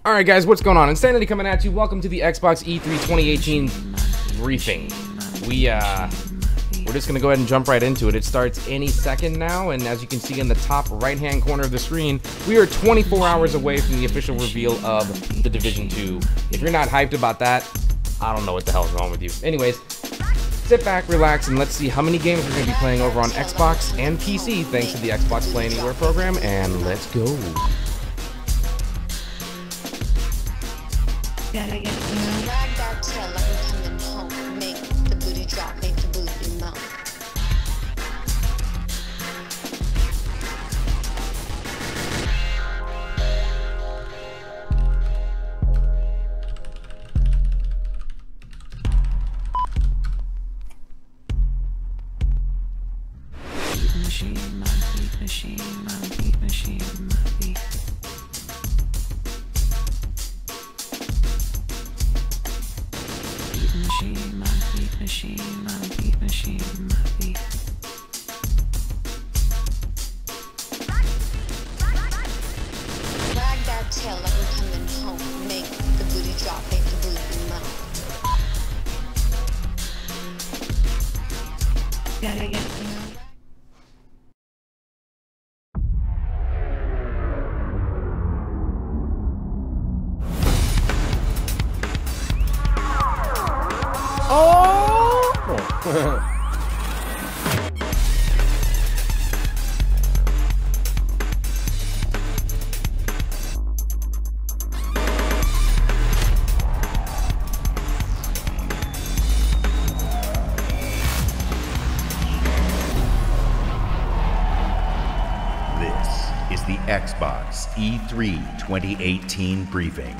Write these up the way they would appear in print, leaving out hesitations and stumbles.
Alright guys, what's going on? Insanity coming at you. Welcome to the Xbox E3 2018 briefing. We're just gonna go ahead and jump right into it. It starts any second now, and as you can see in the top right hand corner of the screen, we are 24 hours away from the official reveal of The Division 2. If you're not hyped about that, I don't know what the hell's wrong with you. Anyways, sit back, relax, and let's see how many games we're gonna be playing over on Xbox and PC thanks to the Xbox Play Anywhere program, and let's go. Gotta get drag that tail like I'm coming home. Make the booty drop, make the booty melt. Machine, my beat machine, my beat machine, my beat. Machine, my beat machine, my beat machine, my beat. Drag that tail like I'm coming home. Make the booty drop, make the booty melt. Gotta get This is the Xbox E3 2018 briefing.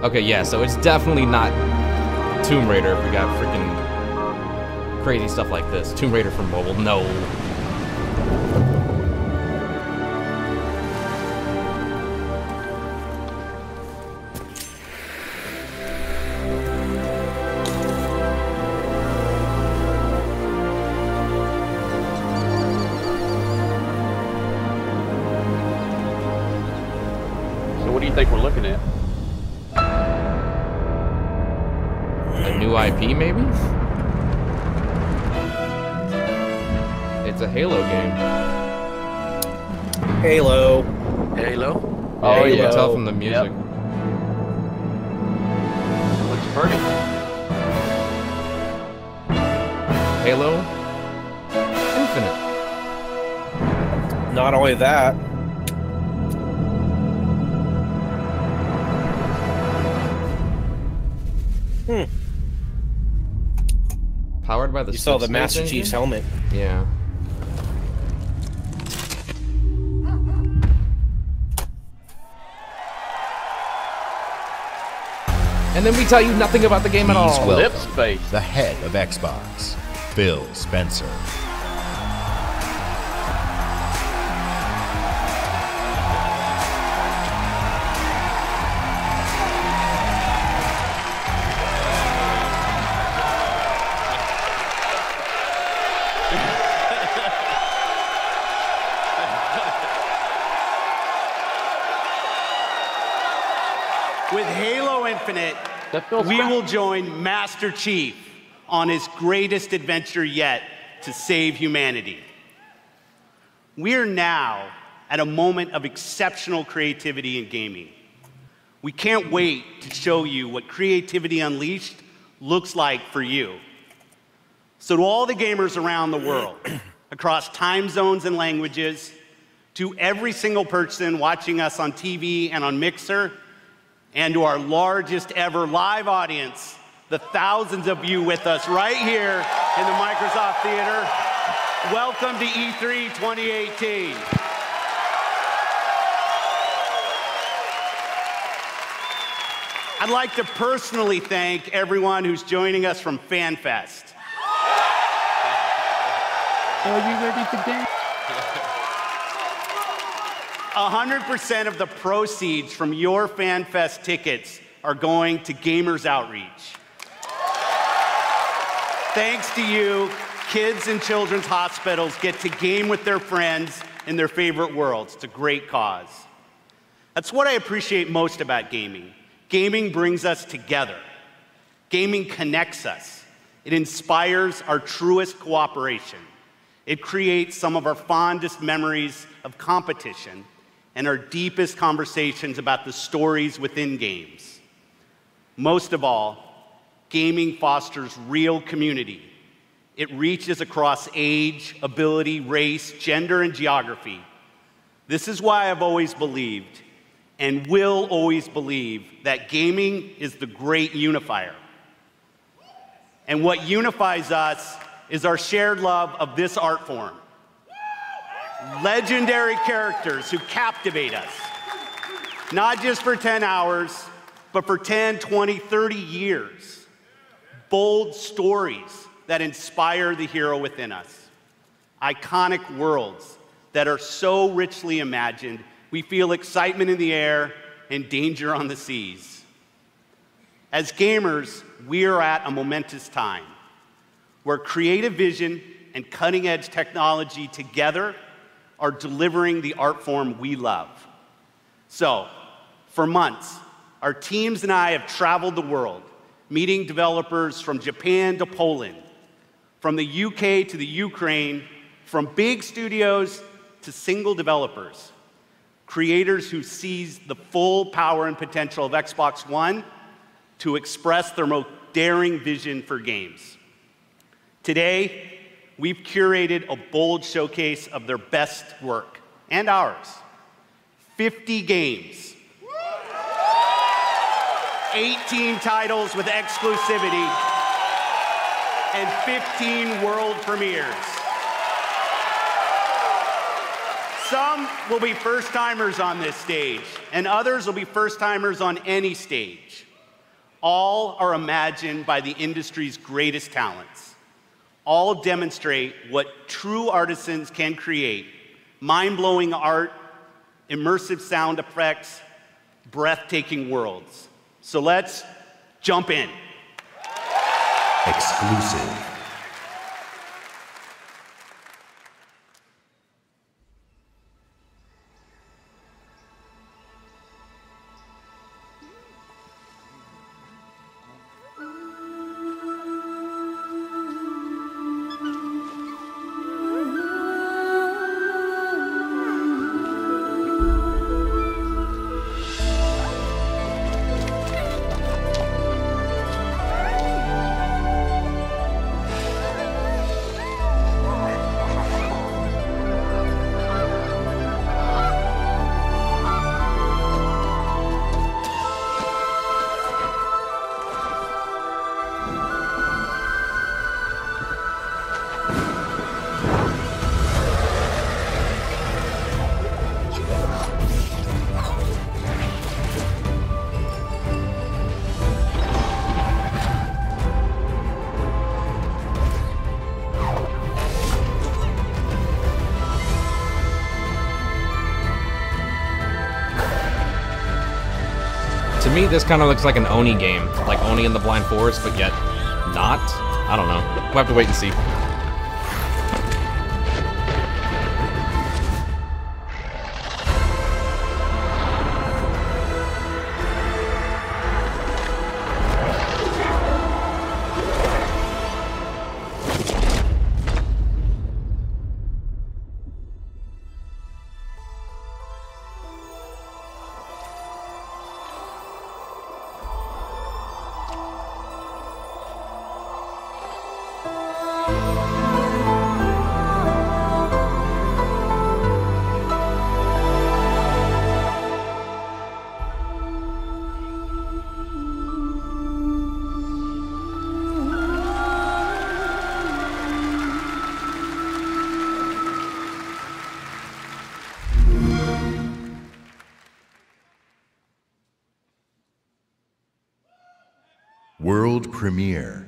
Okay, yeah, so it's definitely not Tomb Raider if we got freaking crazy stuff like this. Tomb Raider for mobile, no. So what do you think we're looking at? A new IP, maybe? It's a Halo game. Halo. Halo? Yeah, you yeah. can tell from the music. Yep. Looks pretty. Halo Infinite. Not only that. Powered by the You saw the Space Master engine? Chief's helmet. Yeah. and then we tell you nothing about the game at Please all. welcome Lip space. the head of Xbox, Phil Spencer. With Halo Infinite, That feels we right. will join Master Chief on his greatest adventure yet to save humanity. We are now at a moment of exceptional creativity in gaming. We can't wait to show you what Creativity Unleashed looks like for you. So to all the gamers around the world, across time zones and languages, to every single person watching us on TV and on Mixer, and to our largest ever live audience, the thousands of you with us right here in the Microsoft Theater, welcome to E3 2018. I'd like to personally thank everyone who's joining us from FanFest. Are you ready to dance? 100% of the proceeds from your FanFest tickets are going to Gamers Outreach. Thanks to you, kids in children's hospitals get to game with their friends in their favorite worlds. It's a great cause. That's what I appreciate most about gaming. Gaming brings us together. Gaming connects us. It inspires our truest cooperation. It creates some of our fondest memories of competition and our deepest conversations about the stories within games. Most of all, gaming fosters real community. It reaches across age, ability, race, gender, and geography. This is why I've always believed, and will always believe, that gaming is the great unifier. And what unifies us is our shared love of this art form. Legendary characters who captivate us, not just for 10 hours, but for 10, 20, 30 years. Bold stories that inspire the hero within us. Iconic worlds that are so richly imagined, we feel excitement in the air and danger on the seas. As gamers, we are at a momentous time where creative vision and cutting-edge technology together are delivering the art form we love. So, for months, our teams and I have traveled the world, meeting developers from Japan to Poland, from the UK to the Ukraine, from big studios to single developers, creators who seize the full power and potential of Xbox One to express their most daring vision for games. Today, we've curated a bold showcase of their best work, and ours. 50 games, 18 titles with exclusivity, and 15 world premieres. Some will be first-timers on this stage, and others will be first-timers on any stage. All are imagined by the industry's greatest talents. All demonstrate what true artisans can create: mind-blowing art, immersive sound effects, breathtaking worlds. So let's jump in. Exclusive. To me, this kind of looks like an Oni game, like Oni in the Blind Forest, but yet not. I don't know. We'll have to wait and see. World premiere.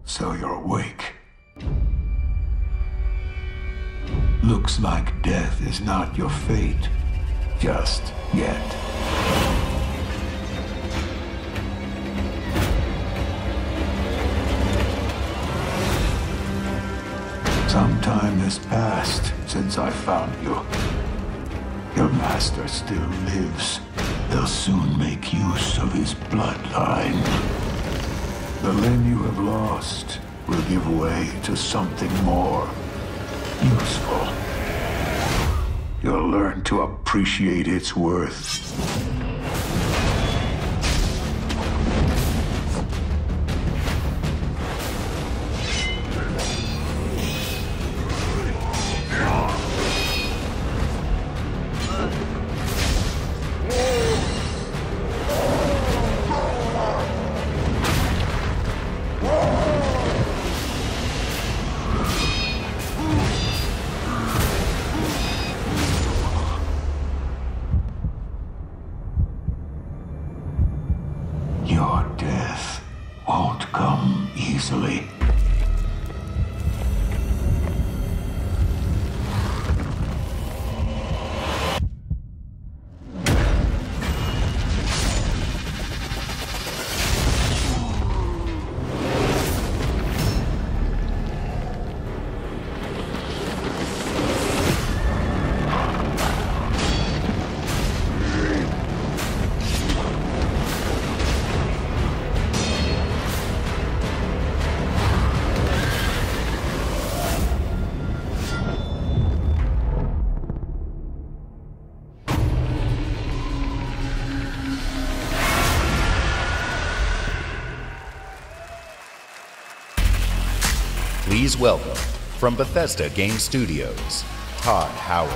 So you're awake. Looks like death is not your fate, just yet. Some time has passed since I found you. Your master still lives. They'll soon make use of his bloodline. The limb you have lost will give way to something more useful. You'll learn to appreciate its worth. Your death won't come easily. Please welcome, from Bethesda Game Studios, Todd Howard.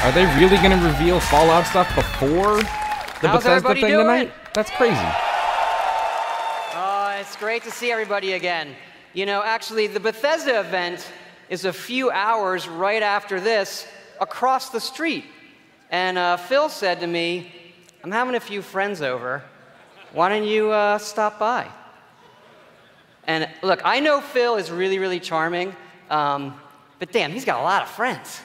Are they really going to reveal Fallout stuff before the Bethesda thing tonight? That's crazy. Oh, it's great to see everybody again. You know, actually, the Bethesda event is a few hours right after this across the street. And Phil said to me, I'm having a few friends over. Why don't you stop by? And look, I know Phil is really, really charming, but damn, he's got a lot of friends.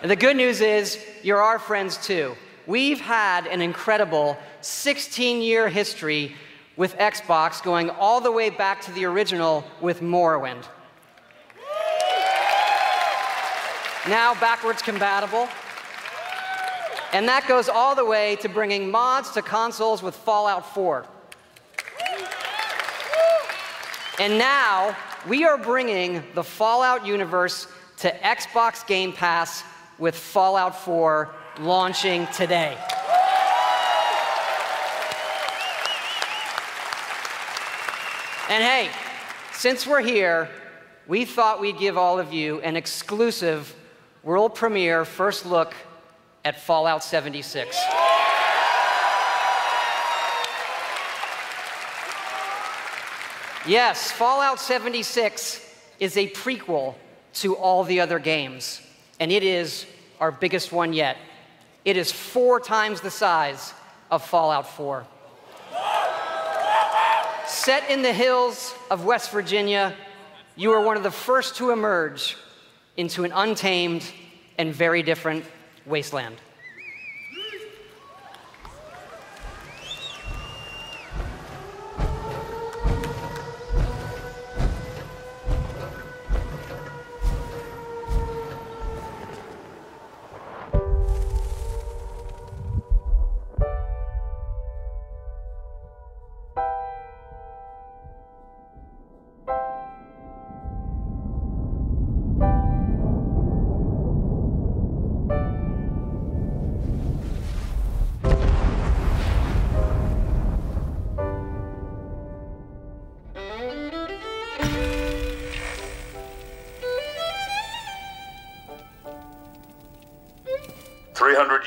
And the good news is, you're our friends too. We've had an incredible 16-year history with Xbox, going all the way back to the original with Morrowind. Now backwards compatible. And that goes all the way to bringing mods to consoles with Fallout 4. And now we are bringing the Fallout universe to Xbox Game Pass with Fallout 4 launching today. And hey, since we're here, we thought we'd give all of you an exclusive world premiere first look at Fallout 76. Yes, Fallout 76 is a prequel to all the other games, and it is our biggest one yet. It is 4 times the size of Fallout 4. Set in the hills of West Virginia, you are one of the first to emerge into an untamed and very different wasteland.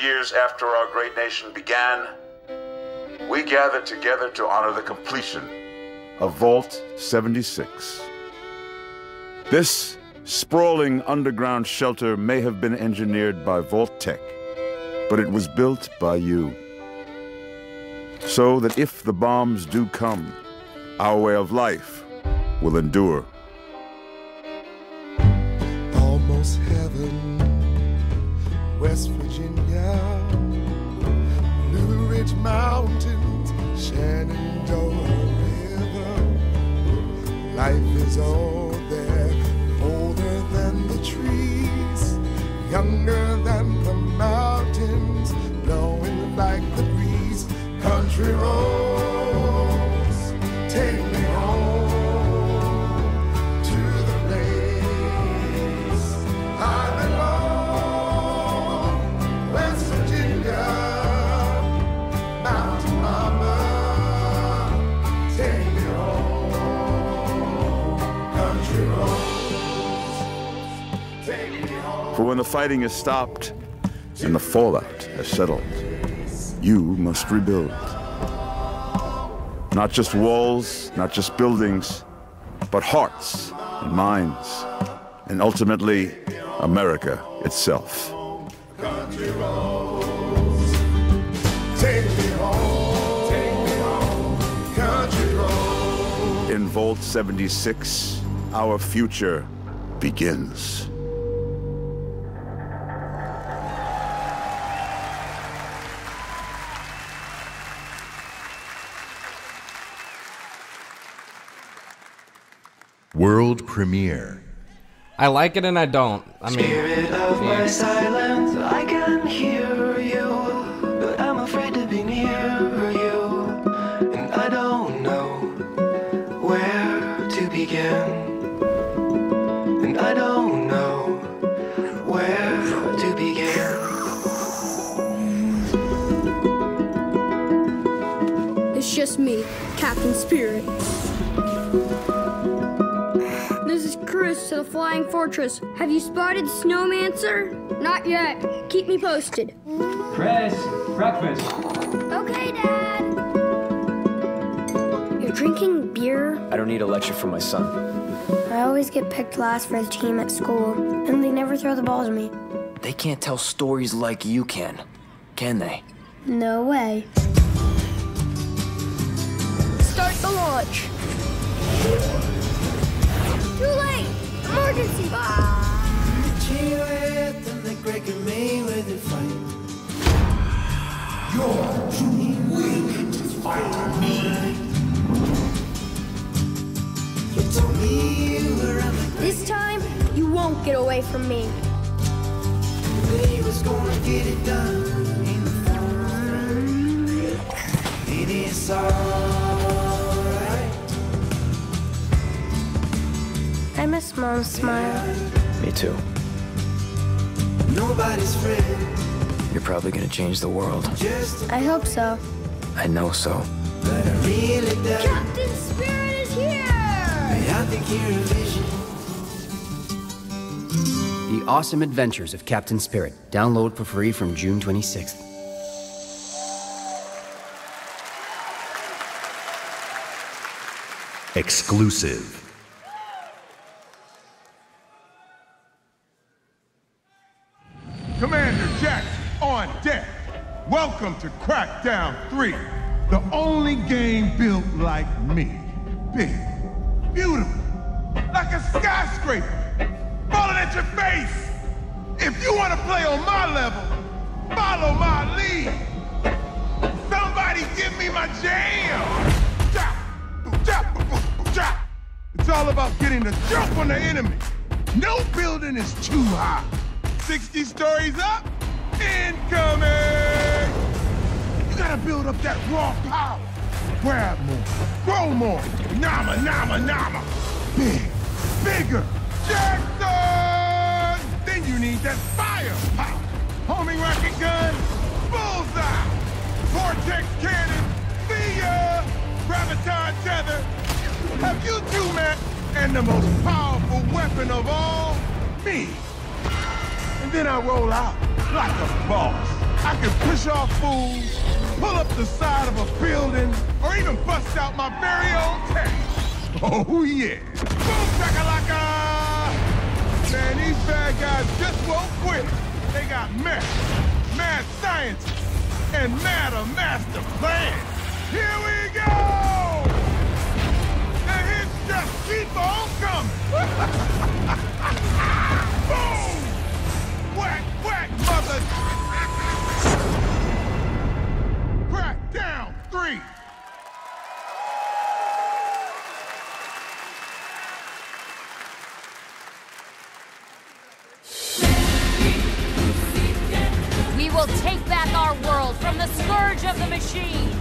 Years after our great nation began, we gathered together to honor the completion of Vault 76. This sprawling underground shelter may have been engineered by Vault Tech, but it was built by you. So that if the bombs do come, our way of life will endure. Almost heaven, West Virginia, Blue Ridge Mountains, Shenandoah River. Life is all there, older than the trees, younger than the mountains, blowing like the breeze. Country roads, take me home to the place I belong. West Virginia, Mountain Mama, take me home. Country roads, take me home. For when the fighting is stopped and the fallout has settled, you must rebuild. Not just walls, not just buildings, but hearts and minds, and ultimately, America itself. Country roads, take me home, country roads. In Vault 76, our future begins. World premiere. I like it and I don't. I mean, Spirit of my silence, I can hear you, but I'm afraid to be near you, and I don't know where to begin, and I don't know where to begin. It's just me, Captain Spirit. This is Chris to the Flying Fortress. Have you spotted Snowmancer? Not yet. Keep me posted. Chris, breakfast. Okay, Dad. You're drinking beer? I don't need a lecture from my son. I always get picked last for the team at school, and they never throw the ball to me. They can't tell stories like you can they? No way. Start the launch. Too late! Emergency! You're too weak to fight me. This time, you won't get away from me. He was gonna get it done in the fall. It is alright. I miss Mom's smile. Me too. Nobody's friend. You're probably gonna change the world. I hope so. I know so. But I really doubt. Captain Spirit is here! I think you're a vision. The Awesome Adventures of Captain Spirit. Download for free from June 26th. Exclusive. Commander Jack on deck. Welcome to Crackdown 3, the only game built like me. Big, beautiful, like a skyscraper, falling at your face. If you want to play on my level, follow my lead. Somebody give me my jam. Chop, chop, chop. It's all about getting the jump on the enemy. No building is too high. 60 stories up, incoming! You gotta build up that raw power. Grab more, grow more, nama, nama, nama. Big, bigger, Jackson! Then you need that firepower. Homing rocket gun, bullseye. Vortex cannon, see ya! Graviton tether. Have you two met? And the most powerful weapon of all, me. And then I roll out like a boss. I can push off fools, pull up the side of a building, or even bust out my very own tank. Oh yeah. Boom shakalaka! Man, these bad guys just won't quit. They got mad scientists, and mad a master plan. Here we go! The hits just keep on coming. Boom! Whack, whack, mother! Crackdown 3! We will take back our world from the scourge of the machines!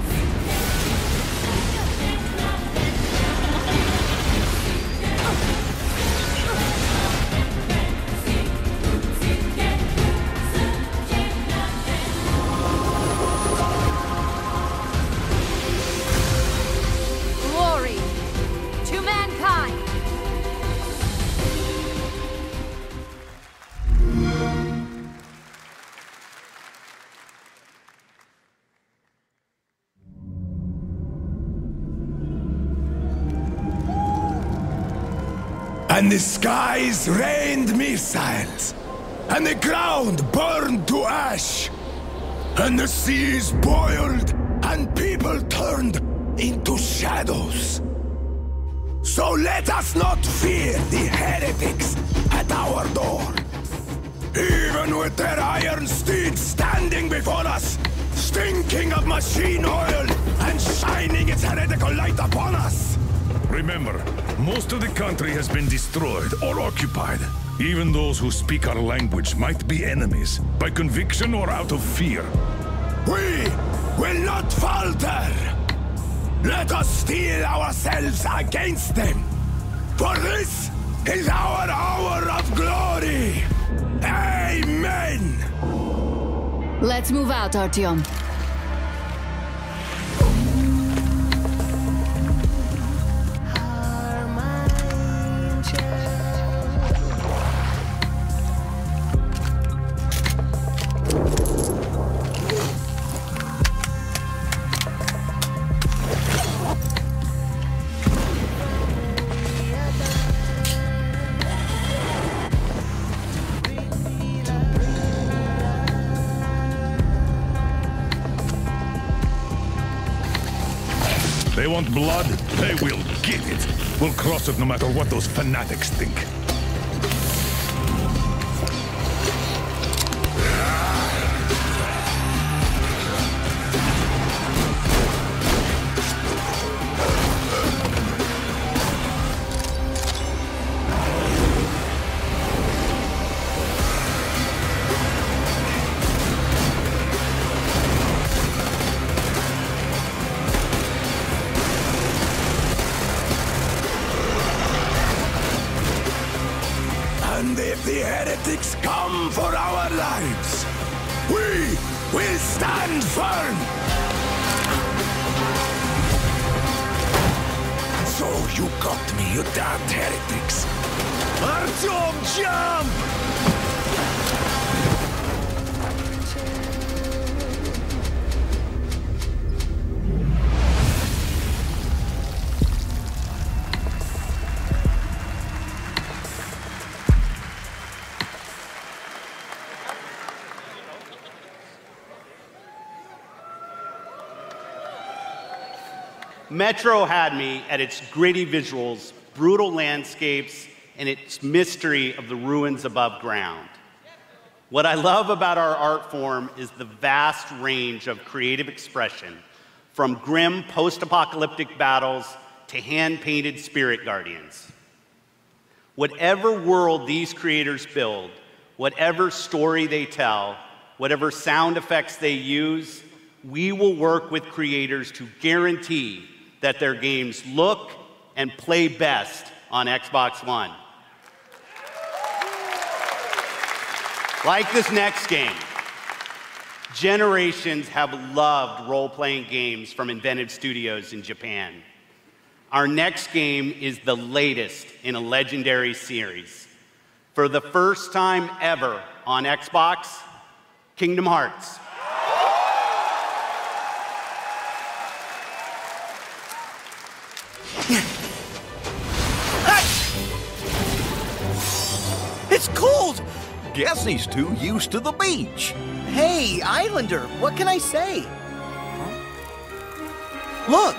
Glory to mankind! And the skies rained missiles, and the ground burned to ash, and the seas boiled, and people turned into shadows. So let us not fear the heretics at our door. Even with their iron steeds standing before us, stinking of machine oil and shining its heretical light upon us. Remember, most of the country has been destroyed or occupied. Even those who speak our language might be enemies, by conviction or out of fear. We will not falter! Let us steel ourselves against them! For this is our hour of glory! Amen! Let's move out, Artyom. They want blood? They will get it. We'll cross it no matter what those fanatics think. And if the heretics come for our lives, we will stand firm! So you got me, you damned heretics! Artyom, jump! Metro had me at its gritty visuals, brutal landscapes, and its mystery of the ruins above ground. What I love about our art form is the vast range of creative expression, from grim post-apocalyptic battles to hand-painted spirit guardians. Whatever world these creators build, whatever story they tell, whatever sound effects they use, we will work with creators to guarantee that their games look and play best on Xbox One. Like this next game, generations have loved role-playing games from inventive studios in Japan. Our next game is the latest in a legendary series. For the first time ever on Xbox, Kingdom Hearts. It's cold! Guess he's too used to the beach. Hey, Islander, what can I say? Look,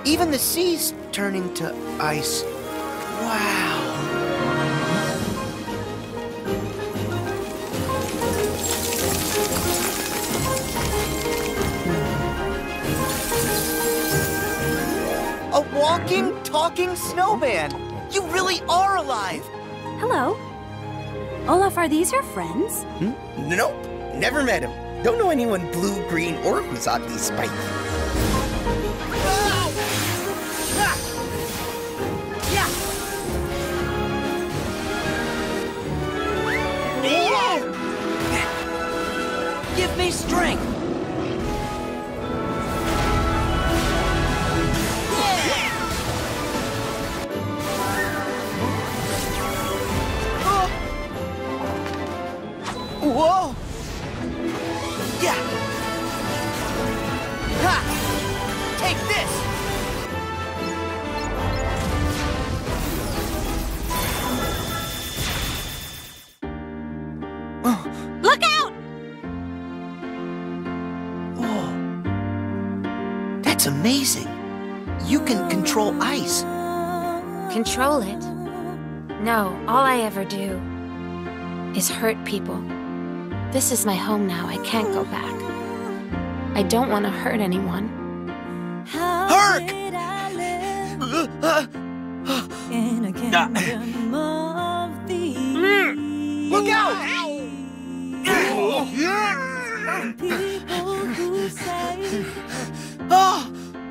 even the sea's turning to ice. Wow. A walking, talking snowman! You really are alive! Hello. Olaf, are these your friends? Nope, never met him. Don't know anyone blue, green, or who's oddly spiky. Give me strength! Whoa! Yeah! Ha! Take this! Look out! Whoa. That's amazing. You can control ice. Control it? No, all I ever do is hurt people. This is my home now. I can't go back. I don't want to hurt anyone. Herc! Look out!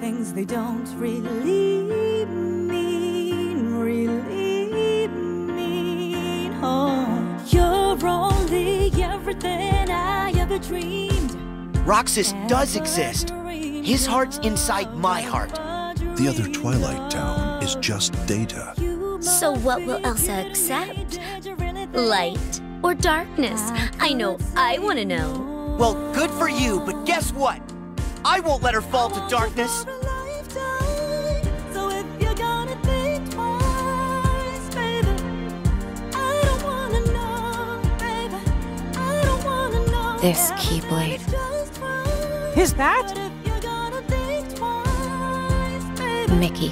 Things they don't really mean. Oh, you're only everything I ever dreamed. Roxas does exist. His heart's inside my heart. The other Twilight Town is just data. So what will Elsa accept? Light or darkness? I know I want to know. Well, good for you, but guess what? I won't let her fall to darkness. So if you're gonna think twice, baby, I don't wanna know, baby, I don't wanna know. This Keyblade. Who's that? Mickey.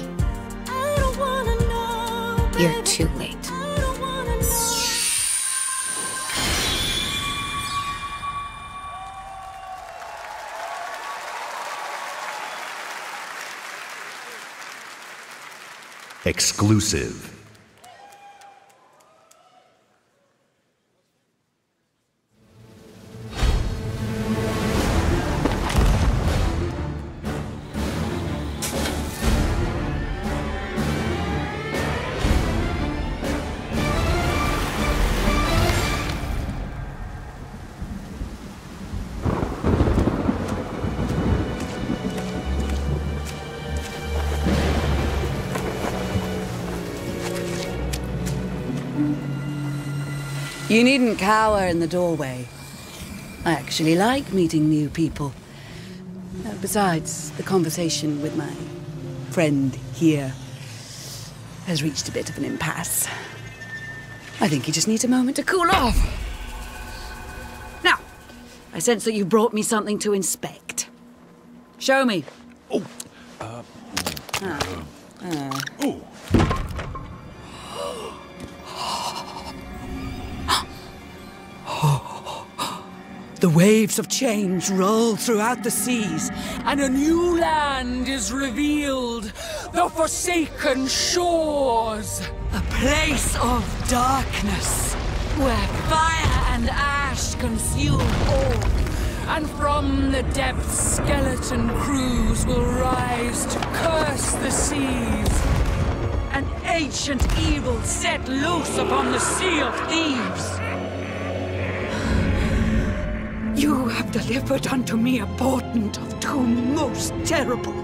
You're too late. Exclusive. You needn't cower in the doorway. I actually like meeting new people. Besides, the conversation with my friend here has reached a bit of an impasse. I think he just needs a moment to cool off. Now, I sense that you brought me something to inspect. Show me. Oh, The waves of change roll throughout the seas, and a new land is revealed. The Forsaken Shores. A place of darkness, where fire and ash consume all. And from the depths, skeleton crews will rise to curse the seas. An ancient evil set loose upon the Sea of Thieves. You have delivered unto me a portent of doom most terrible.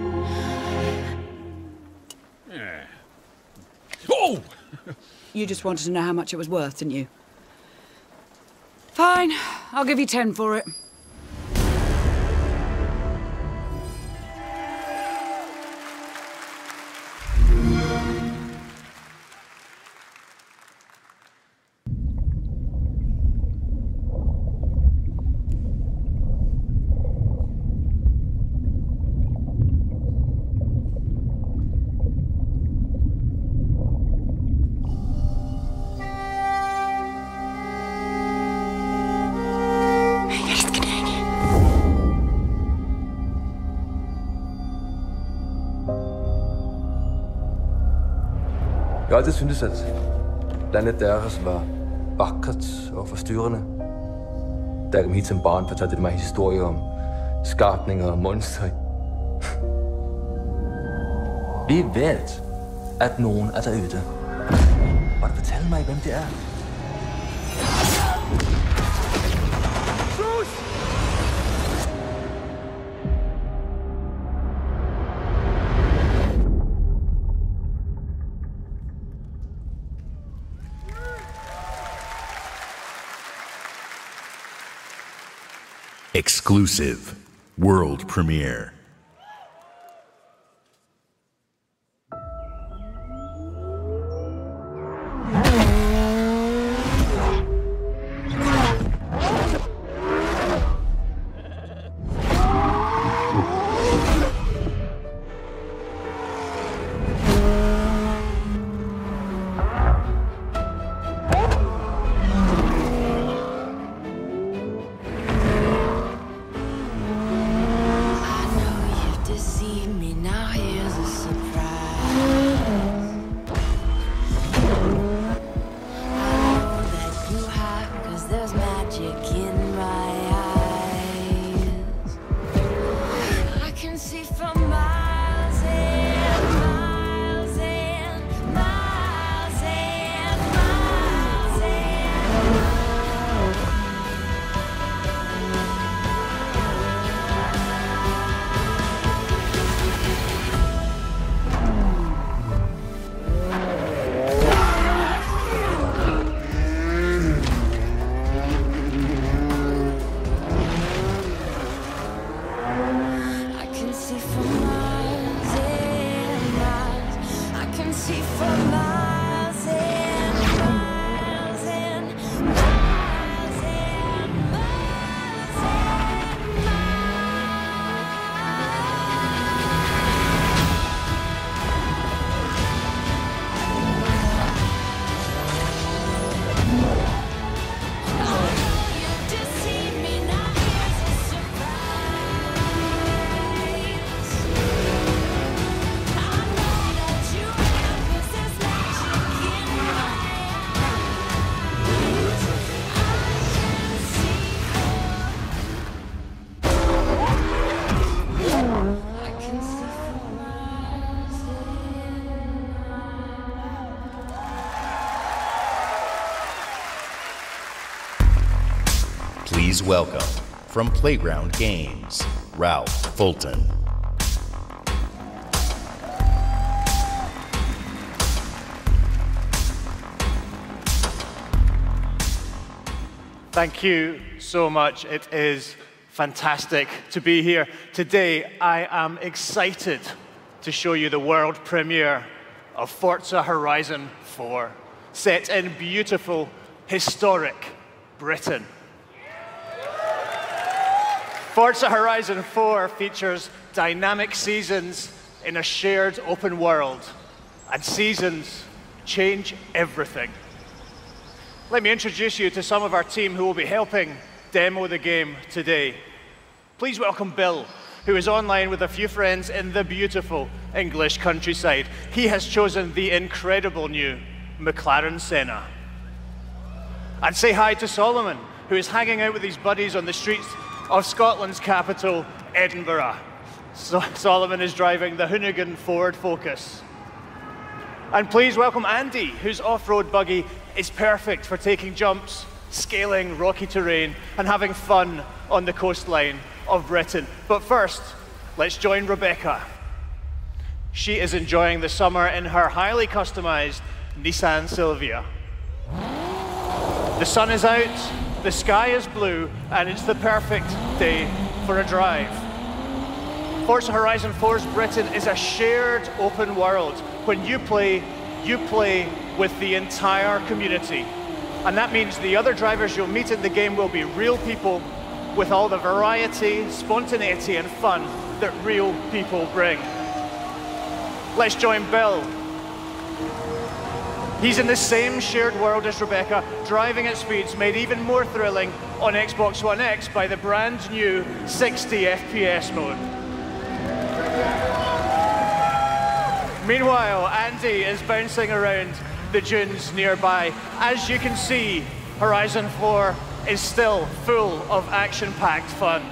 Oh! You just wanted to know how much it was worth, didn't you? Fine, I'll give you 10 for it. Jeg har altid syntes, at landet deres var vakkert og forstyrrende. Da jeg kom hit som barn, fortalte det mig historier om skabninger og monstre. Vi ved, at nogen er derude. Og du fortælle mig, hvem det er? Exclusive world premiere. Please welcome, from Playground Games, Ralph Fulton. Thank you so much. It is fantastic to be here. Today, I am excited to show you the world premiere of Forza Horizon 4, set in beautiful, historic Britain. Forza Horizon 4 features dynamic seasons, in a shared open world, and seasons change everything. Let me introduce you to some of our team who will be helping demo the game today. Please welcome Bill, who is online with a few friends in the beautiful English countryside. He has chosen the incredible new McLaren Senna. And say hi to Solomon, who is hanging out with his buddies on the streets of Scotland's capital, Edinburgh. Solomon is driving the Hoonigan Ford Focus. And please welcome Andy, whose off-road buggy is perfect for taking jumps, scaling rocky terrain, and having fun on the coastline of Britain. But first, let's join Rebecca. She is enjoying the summer in her highly customized Nissan Silvia. The sun is out, the sky is blue, and it's the perfect day for a drive. Forza Horizon 4's Britain is a shared open world. When you play with the entire community. And that means the other drivers you'll meet in the game will be real people with all the variety, spontaneity, and fun that real people bring. Let's join Bill. He's in the same shared world as Rebecca, driving at speeds made even more thrilling on Xbox One X by the brand new 60 FPS mode. Meanwhile, Andy is bouncing around the dunes nearby. As you can see, Horizon 4 is still full of action-packed fun.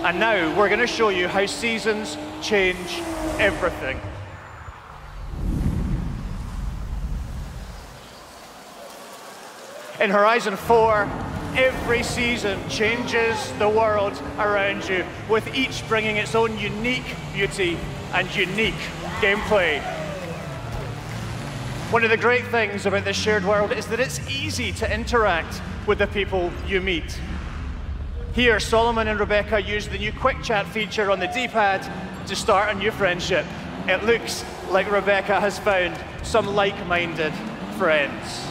And now we're going to show you how seasons change everything. In Horizon 4, every season changes the world around you, with each bringing its own unique beauty and unique gameplay. One of the great things about this shared world is that it's easy to interact with the people you meet. Here, Solomon and Rebecca use the new Quick Chat feature on the D-pad to start a new friendship. It looks like Rebecca has found some like-minded friends.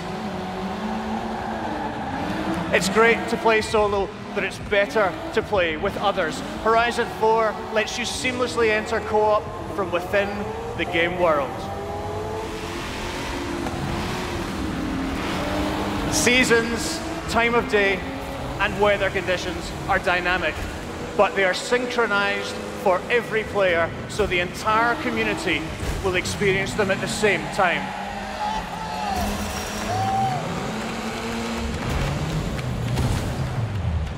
It's great to play solo, but it's better to play with others. Horizon 4 lets you seamlessly enter co-op from within the game world. Seasons, time of day, and weather conditions are dynamic, but they are synchronized for every player, so the entire community will experience them at the same time.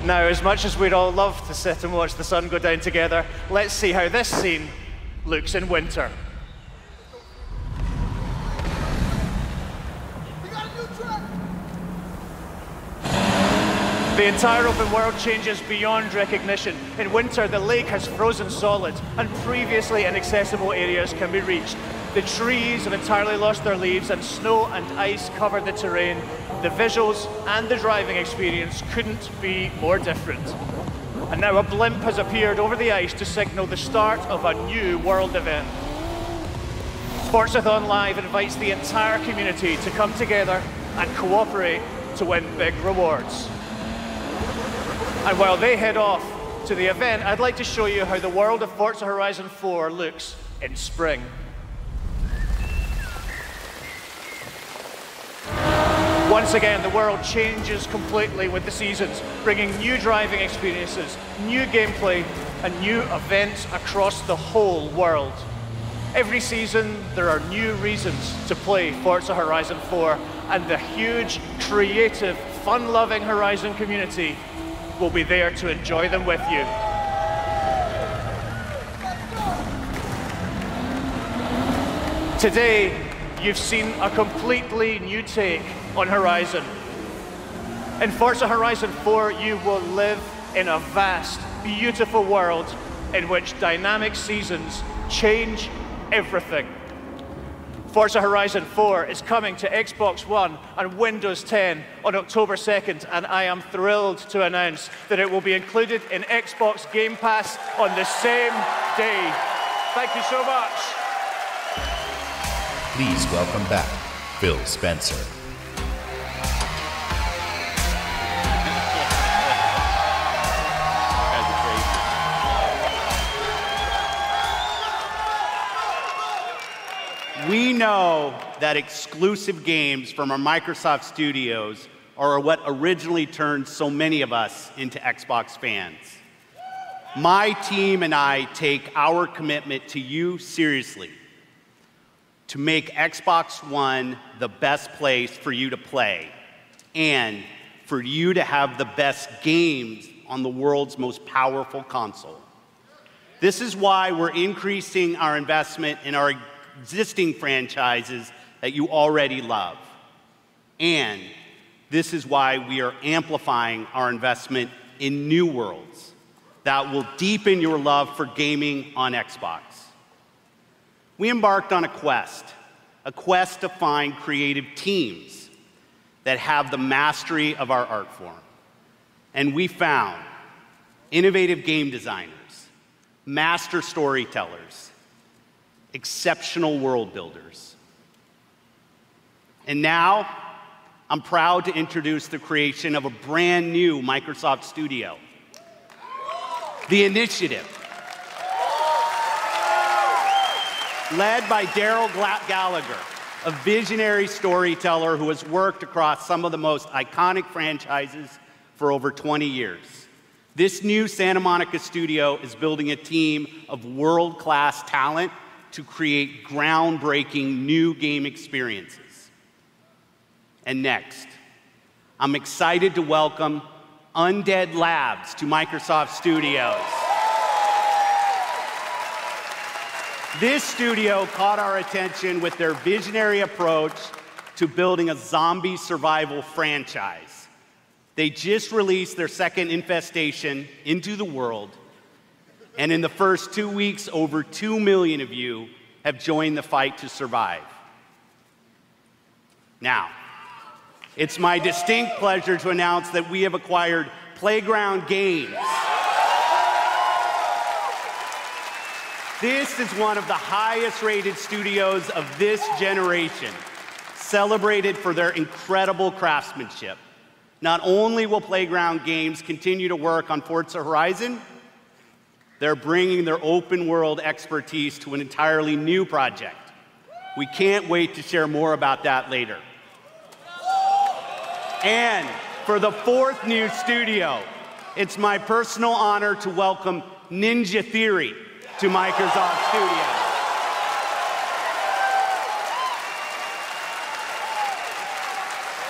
Now, as much as we'd all love to sit and watch the sun go down together, let's see how this scene looks in winter. The entire open world changes beyond recognition. In winter, the lake has frozen solid, and previously inaccessible areas can be reached. The trees have entirely lost their leaves, and snow and ice cover the terrain. The visuals and the driving experience couldn't be more different. And now a blimp has appeared over the ice to signal the start of a new world event. Forzathon Live invites the entire community to come together and cooperate to win big rewards. And while they head off to the event, I'd like to show you how the world of Forza Horizon 4 looks in spring. Once again, the world changes completely with the seasons, bringing new driving experiences, new gameplay, and new events across the whole world. Every season, there are new reasons to play Forza Horizon 4, and the huge, creative, fun-loving Horizon community will be there to enjoy them with you. Today, you've seen a completely new take on Horizon. In Forza Horizon 4, you will live in a vast, beautiful world in which dynamic seasons change everything. Forza Horizon 4 is coming to Xbox One and Windows 10 on October 2nd, and I am thrilled to announce that it will be included in Xbox Game Pass on the same day. Thank you so much. Please welcome back Phil Spencer. know that exclusive games from our Microsoft studios are what originally turned so many of us into Xbox fans. My team and I take our commitment to you seriously, to make Xbox One the best place for you to play and for you to have the best games on the world's most powerful console. This is why we're increasing our investment in our existing franchises that you already love. And this is why we are amplifying our investment in new worlds that will deepen your love for gaming on Xbox. We embarked on a quest to find creative teams that have the mastery of our art form. And we found innovative game designers, master storytellers, exceptional world builders. And now, I'm proud to introduce the creation of a brand new Microsoft studio, The Initiative. Led by Daryl Gallagher, a visionary storyteller who has worked across some of the most iconic franchises for over 20 years. This new Santa Monica studio is building a team of world-class talent to create groundbreaking new game experiences. And next, I'm excited to welcome Undead Labs to Microsoft Studios. This studio caught our attention with their visionary approach to building a zombie survival franchise. They just released their second infestation into the world, and in the first 2 weeks, over 2 million of you have joined the fight to survive. Now, it's my distinct pleasure to announce that we have acquired Playground Games. This is one of the highest-rated studios of this generation, celebrated for their incredible craftsmanship. Not only will Playground Games continue to work on Forza Horizon, they're bringing their open-world expertise to an entirely new project. We can't wait to share more about that later. And for the fourth new studio, it's my personal honor to welcome Ninja Theory to Microsoft Studios.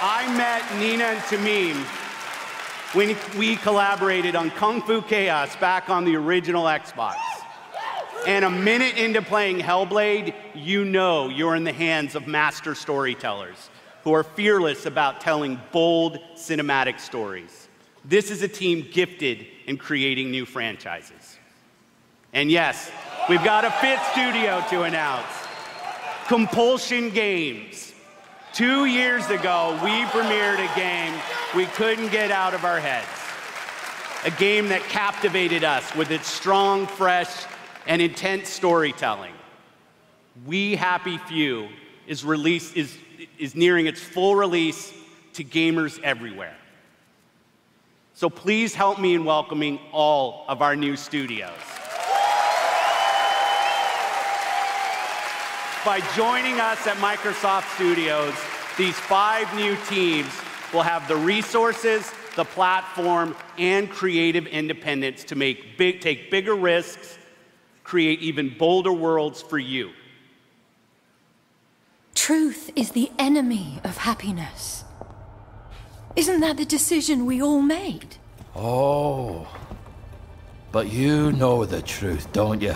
I met Nina and Tamim when we collaborated on Kung Fu Chaos back on the original Xbox. And a minute into playing Hellblade, you know you're in the hands of master storytellers who are fearless about telling bold cinematic stories. This is a team gifted in creating new franchises. And yes, we've got a fifth studio to announce, Compulsion Games. 2 years ago, we premiered a game we couldn't get out of our heads. A game that captivated us with its strong, fresh, and intense storytelling. We Happy Few is nearing its full release to gamers everywhere. So please help me in welcoming all of our new studios. By joining us at Microsoft Studios, these 5 new teams will have the resources, the platform, and creative independence to take bigger risks, create even bolder worlds for you. Truth is the enemy of happiness. Isn't that the decision we all made? Oh, but you know the truth, don't you?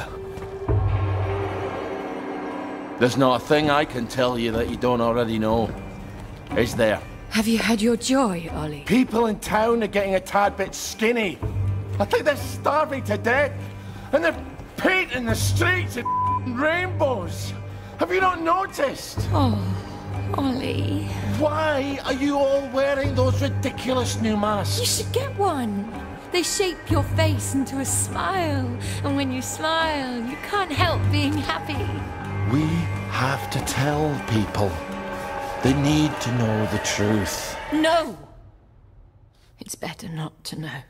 There's not a thing I can tell you that you don't already know. Is there? Have you had your joy, Ollie? People in town are getting a tad bit skinny. I think they're starving to death. And they're painting the streets in rainbows. Have you not noticed? Oh, Ollie. Why are you all wearing those ridiculous new masks? You should get one. They shape your face into a smile. And when you smile, you can't help being happy. We have to tell people. They need to know the truth. No! It's better not to know.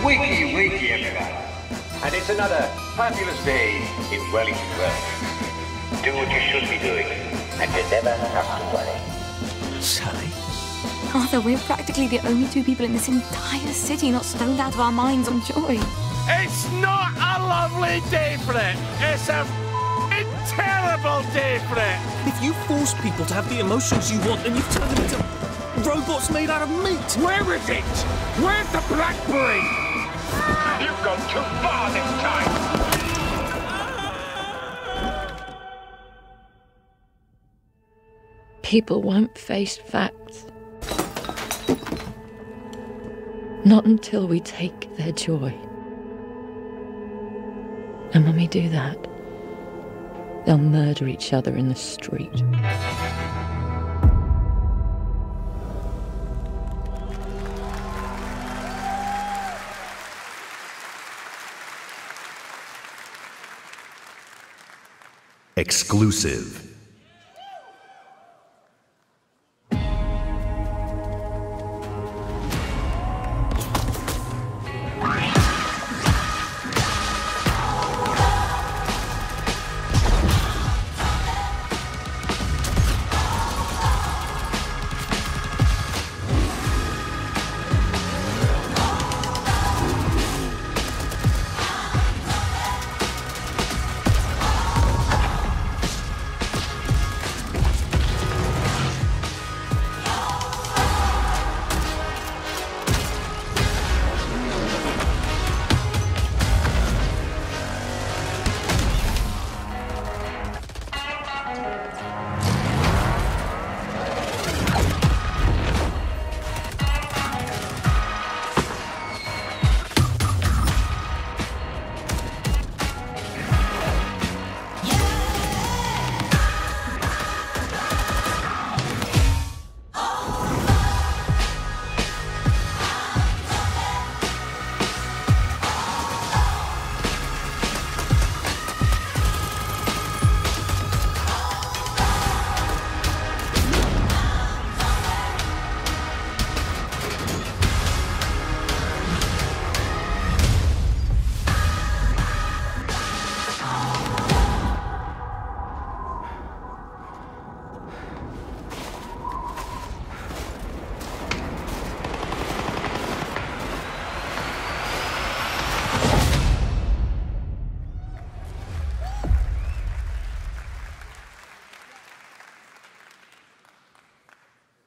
Wakey, wakey, everybody. And it's another fabulous day in Wellington Wells. Do what you should be doing, and you never have to worry. Sally? Arthur, we're practically the only two people in this entire city not stoned out of our minds on joy. It's not a lovely day for it. It's a terrible day for it. If you force people to have the emotions you want, then you've turned them into robots made out of meat. Where is it? Where's the blackberry? You've gone too far this time. People won't face facts. Not until we take their joy. And when we do that, they'll murder each other in the street. Exclusive.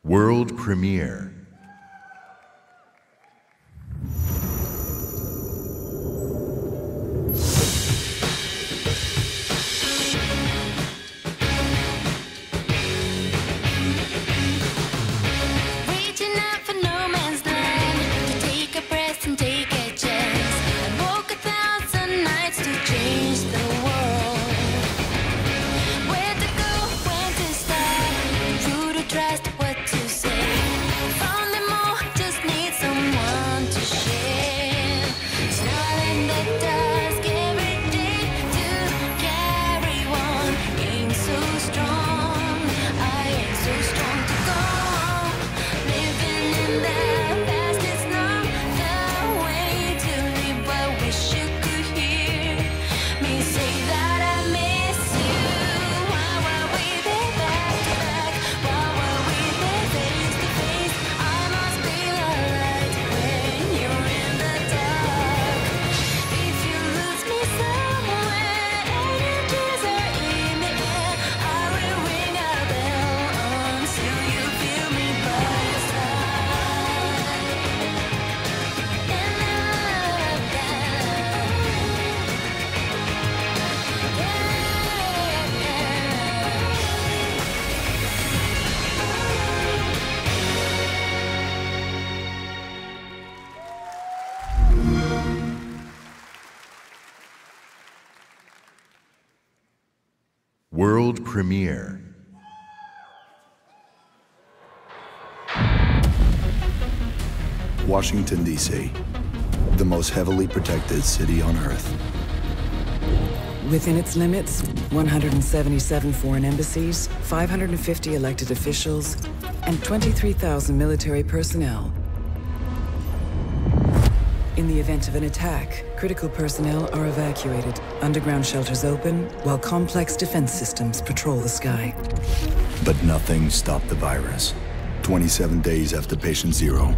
World premiere. Reaching out for no man's land, to take a breath and take a chance, and walk 1,000 nights to change the world. Where to go, when to start, who to trust, what to say. Found them all, just need someone to share. Smile in the dusk every day to carry on. Ain't so strong, I ain't so strong to go on. Living in the past is not the way to live. I wish you could hear me say that I miss you. Why were we there back to back? Why were we there face to face? I must be alright when you're in the dark. If you lose me somewhere and your tears are in the air, I will ring a bell until you feel me by your side. And World premiere. Washington, D.C., the most heavily protected city on Earth. Within its limits, 177 foreign embassies, 550 elected officials, and 23,000 military personnel. In the event of an attack, critical personnel are evacuated, underground shelters open, while complex defense systems patrol the sky. But nothing stopped the virus. 27 days after Patient Zero,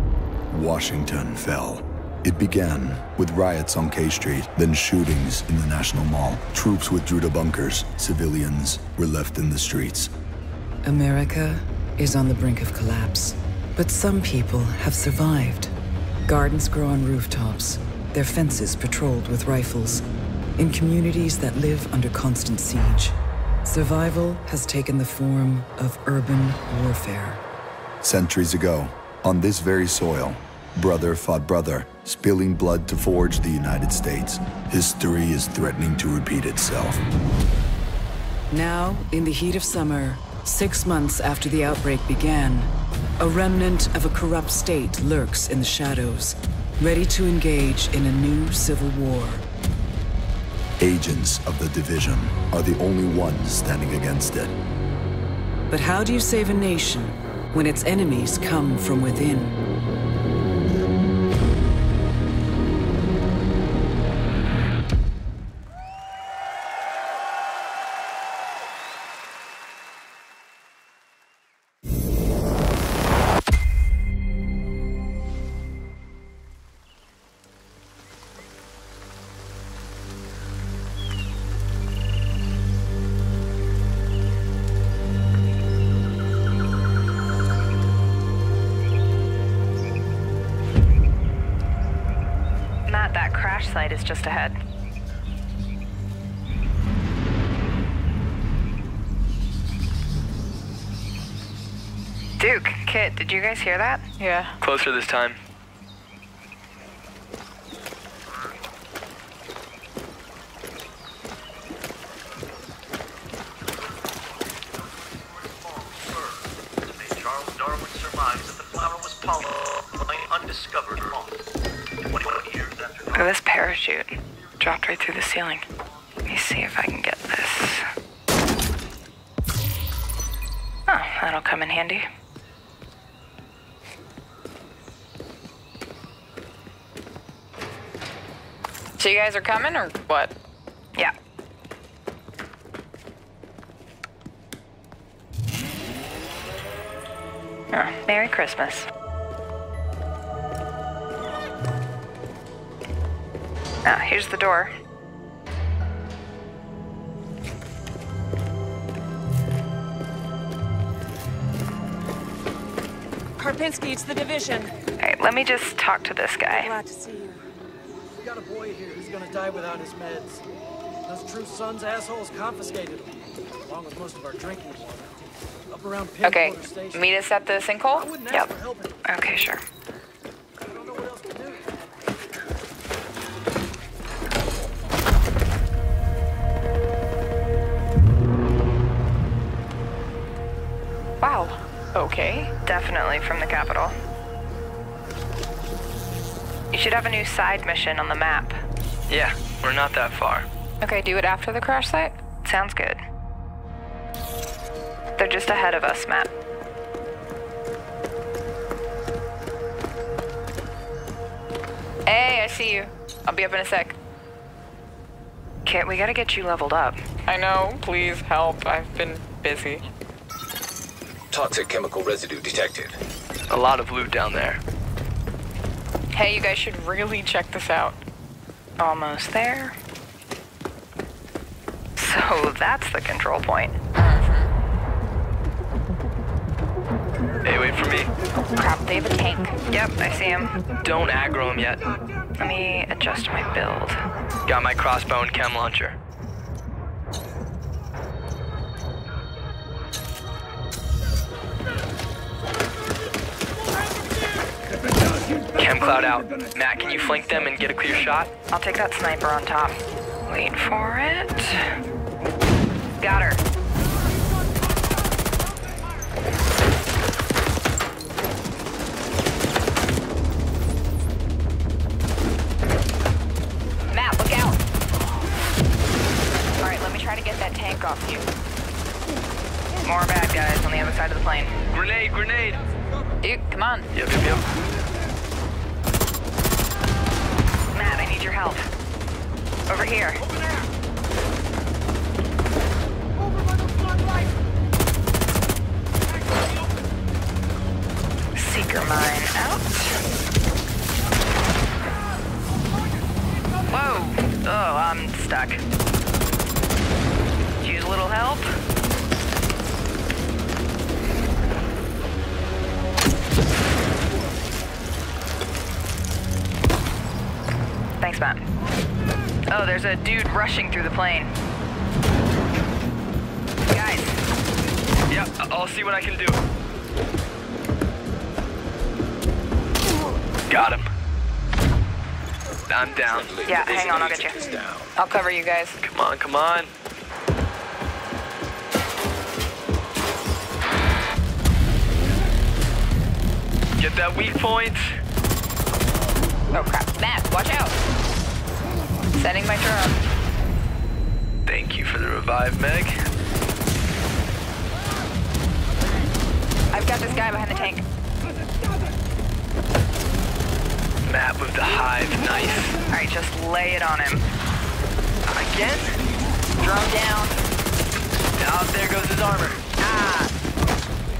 Washington fell. It began with riots on K Street, then shootings in the National Mall. Troops withdrew to bunkers. Civilians were left in the streets. America is on the brink of collapse. But some people have survived. Gardens grow on rooftops, their fences patrolled with rifles, in communities that live under constant siege. Survival has taken the form of urban warfare. Centuries ago, on this very soil, brother fought brother, spilling blood to forge the United States. History is threatening to repeat itself. Now, in the heat of summer, 6 months after the outbreak began, a remnant of a corrupt state lurks in the shadows, ready to engage in a new civil war. Agents of the Division are the only ones standing against it. But how do you save a nation when its enemies come from within? Site is just ahead. Duke, Kit, did you guys hear that? Yeah. Closer this time. Charles Darwin surmised that the flower was pollinated undiscovered lost. 21 years after. Look at this parachute. Dropped right through the ceiling. Let me see if I can get this. Oh, that'll come in handy. So you guys are coming, or what? Yeah. Oh, Merry Christmas. Ah, here's the door. Karpinski, it's the Division. Alright, let me just talk to this guy. Glad to see you. We got a boy here who's gonna die without his meds. Those True Sons assholes confiscated them, along with most of our drinking water. Up around Okay, Pinwater Station. meet us at the sinkhole? Yep. Okay, sure. Wow. Okay. Definitely from the capital. You should have a new side mission on the map. Yeah, we're not that far. Okay, do it after the crash site? Sounds good. They're just ahead of us, Matt. Hey, I see you. I'll be up in a sec. Kit, we gotta get you leveled up. I know, please help. I've been busy. Toxic chemical residue detected. A lot of loot down there. Hey, you guys should really check this out. Almost there. So that's the control point. Hey, wait for me. Crap, they have a tank. Yep, I see him. Don't aggro him yet. Let me adjust my build. Got my crossbow and chem launcher. Chem cloud out. Matt, can you flank them and get a clear shot? I'll take that sniper on top. Wait for it. Got her. Matt, look out. All right, let me try to get that tank off you. More bad guys on the other side of the plane. Grenade, grenade. Dude, come on. Yep. Over here. Seeker mine out. Whoa! Oh, I'm stuck. Use a little help. Thanks, Matt. Oh, there's a dude rushing through the plane. Guys. Yeah, I'll see what I can do. Got him. I'm down. Yeah, hang on, I'll get you. I'll cover you guys. Come on, come on. Get that weak point. Oh crap, Matt, watch out. Setting my drone. Thank you for the revive, Meg. I've got this guy behind the tank. Matt with the hive knife. All right, just lay it on him. Again? Drone down. Now there goes his armor. Ah,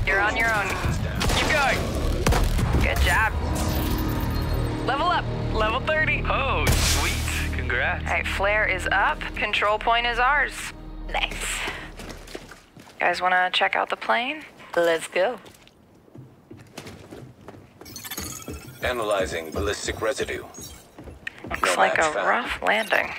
you're on your own. Keep going. Good job. Level up, level 30. Oh, sweet. Congrats. All right, flare is up. Control point is ours. Nice. Guys want to check out the plane? Let's go. Analyzing ballistic residue. Looks like a rough landing.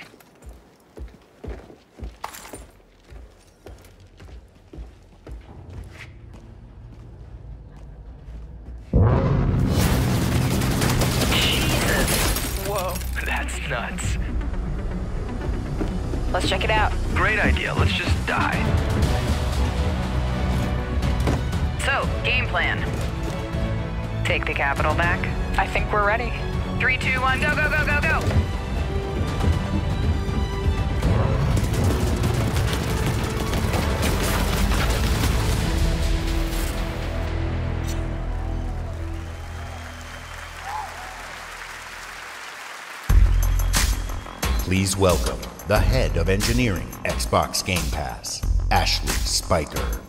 Jesus. Whoa, that's nuts. Let's check it out. Great idea. Let's just die. So, game plan. Take the capital back. I think we're ready. 3, 2, 1, go, go, go, go, go! Please welcome the head of engineering, Xbox Game Pass, Ashley Spiker.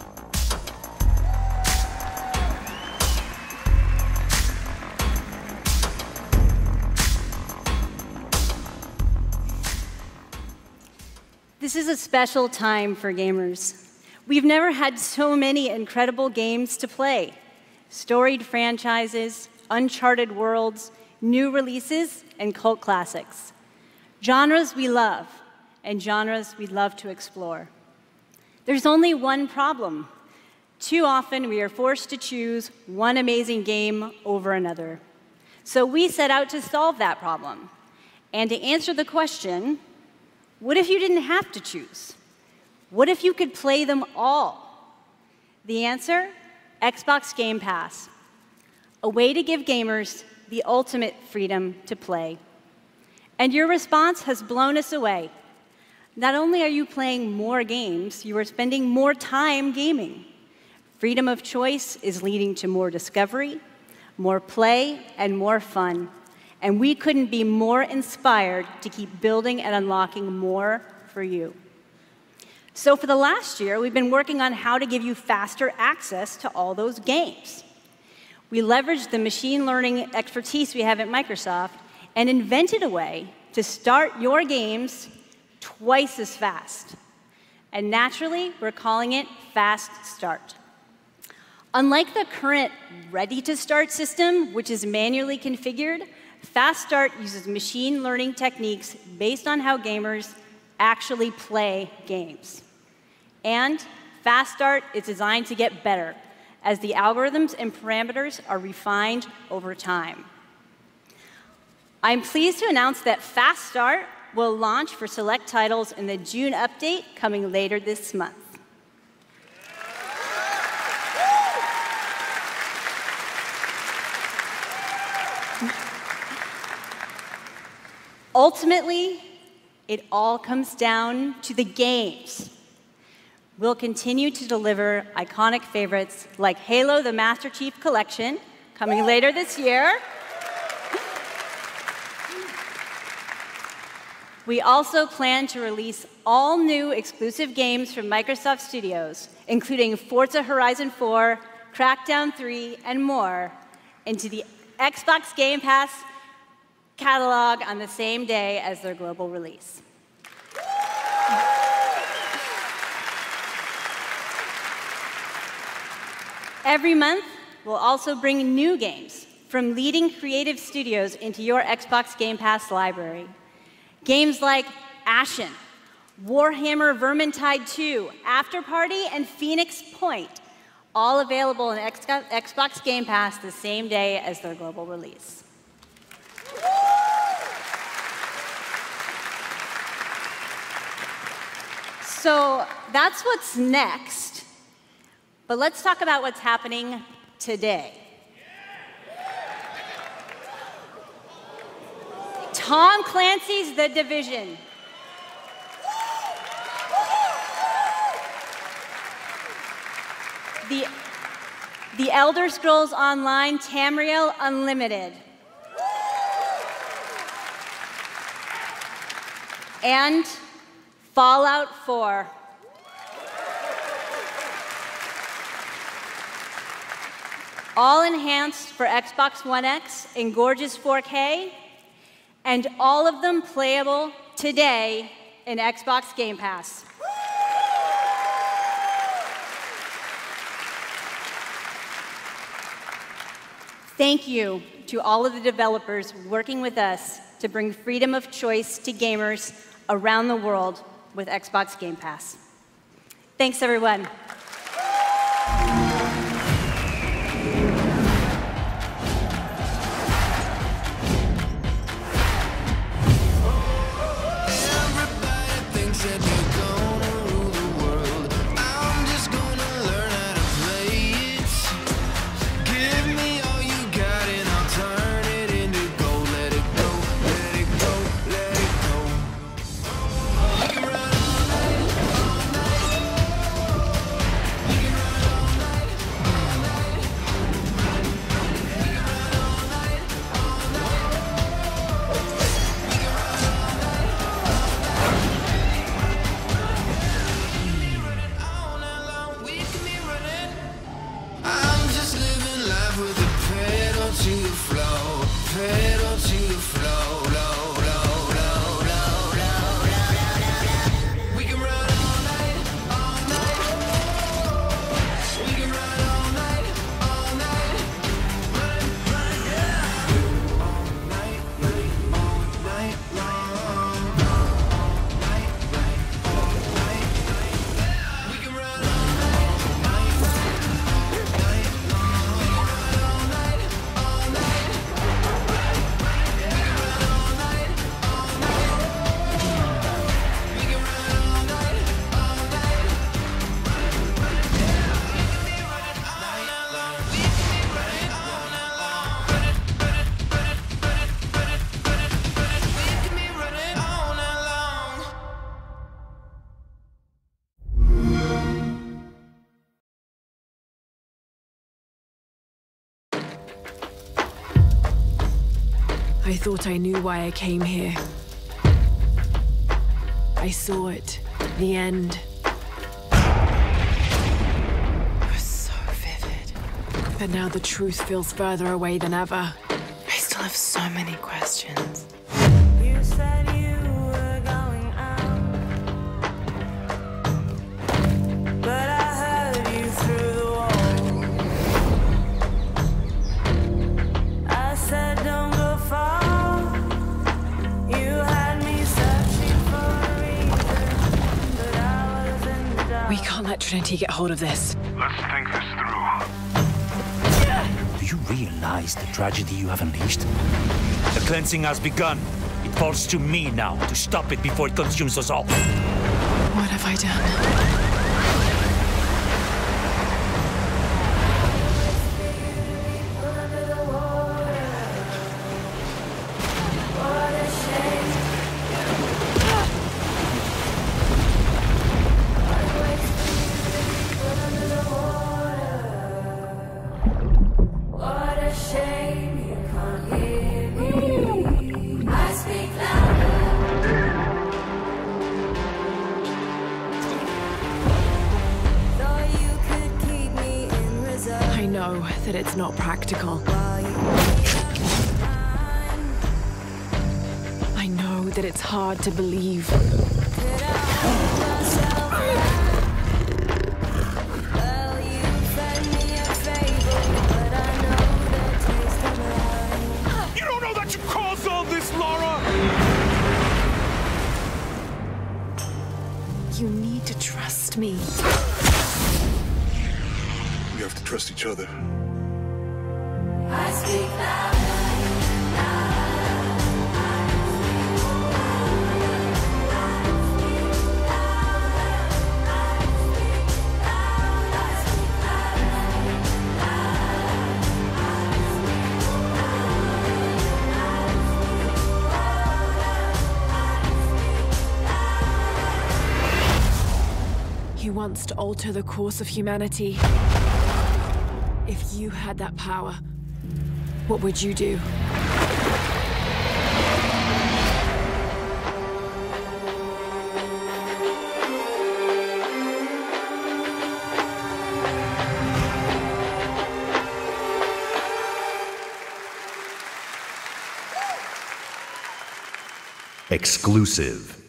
This is a special time for gamers. We've never had so many incredible games to play. Storied franchises, uncharted worlds, new releases, and cult classics. Genres we love, and genres we'd love to explore. There's only one problem. Too often we are forced to choose one amazing game over another. So we set out to solve that problem. And to answer the question, what if you didn't have to choose? What if you could play them all? The answer? Xbox Game Pass. A way to give gamers the ultimate freedom to play. And your response has blown us away. Not only are you playing more games, you are spending more time gaming. Freedom of choice is leading to more discovery, more play, and more fun. And we couldn't be more inspired to keep building and unlocking more for you. So for the last year, we've been working on how to give you faster access to all those games. We leveraged the machine learning expertise we have at Microsoft and invented a way to start your games twice as fast. And naturally, we're calling it Fast Start. Unlike the current ready-to-start system, which is manually configured, Fast Start uses machine learning techniques based on how gamers actually play games. And Fast Start is designed to get better as the algorithms and parameters are refined over time. I'm pleased to announce that Fast Start will launch for select titles in the June update coming later this month. Ultimately, it all comes down to the games. We'll continue to deliver iconic favorites like Halo: The Master Chief Collection, coming later this year, We also plan to release all new exclusive games from Microsoft Studios, including Forza Horizon 4, Crackdown 3, and more, into the Xbox Game Pass catalog on the same day as their global release. Every month, we'll also bring new games from leading creative studios into your Xbox Game Pass library. Games like Ashen, Warhammer Vermintide 2, After Party, and Phoenix Point, all available in Xbox Game Pass the same day as their global release. So that's what's next, but let's talk about what's happening today. Tom Clancy's The Division. The Elder Scrolls Online Tamriel Unlimited. And Fallout 4. All enhanced for Xbox One X in gorgeous 4K, and all of them playable today in Xbox Game Pass. Thank you to all of the developers working with us to bring freedom of choice to gamers around the world with Xbox Game Pass. Thanks, everyone. I thought I knew why I came here. I saw it. The end. It was so vivid. But now the truth feels further away than ever. I still have so many questions. You said you were going out, but I heard you through the wall. I said don't go far. You had me searching for a reason, but I was in the dark. We can't let Trinity get hold of this. Let's think this through. Do you realize the tragedy you have unleashed? The cleansing has begun. It falls to me now to stop it before it consumes us all. What have I done? What a shame you can't hear me. I speak louder. that it's not practical. I know that it's hard to believe. You don't know that you caused all this, Laura! You need to trust me. We have to trust each other. I speak He wants to alter the course of humanity. If you had that power, what would you do? Exclusive.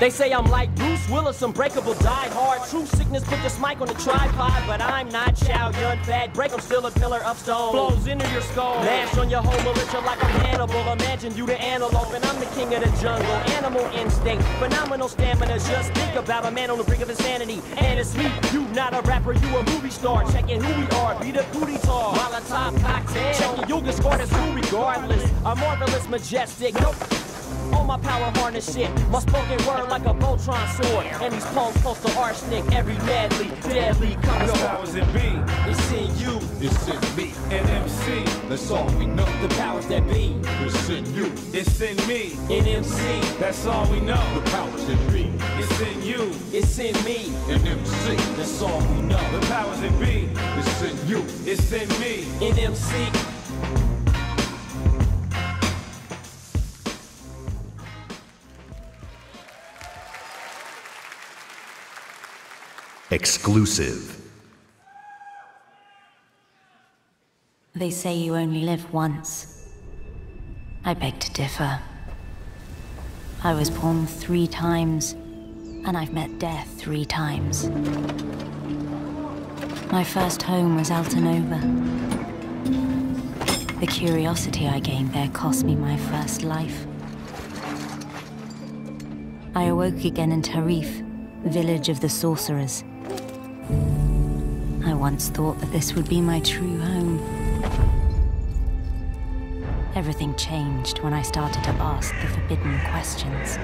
They say I'm like Bruce Willis, unbreakable, die hard. True sickness, put this mic on the tripod. But I'm not Chow Yun Fat. Break, I'm still a pillar of stone. Flows into your skull. Mash on your whole militia like I'm Hannibal. Imagine you the antelope and I'm the king of the jungle. Animal instinct, phenomenal stamina. Just think about a man on the brink of insanity. And it's me, you not a rapper, you a movie star. Checking who we are, be the booty tall. Molotov cocktail. Checking you'll get scored as who regardless. A marvelous, majestic, nope. All my power harness shit, my spoken word like a Voltron sword. And these poems close to arsenic, every madly, deadly comes The powers that be, it's in you, it's in me. And MC, that's all we know. the powers that be, It's in you, it's in me. in MC, That's all we know. The powers that be, It's in you, it's in me, and MC. that's all we know. The powers that be, it's in you, it's in me. In MC, Exclusive. They say you only live once. I beg to differ. I was born 3 times, and I've met death 3 times. My first home was Altanova. The curiosity I gained there cost me my first life. I awoke again in Tarif, village of the sorcerers. I once thought that this would be my true home. Everything changed when I started to ask the forbidden questions.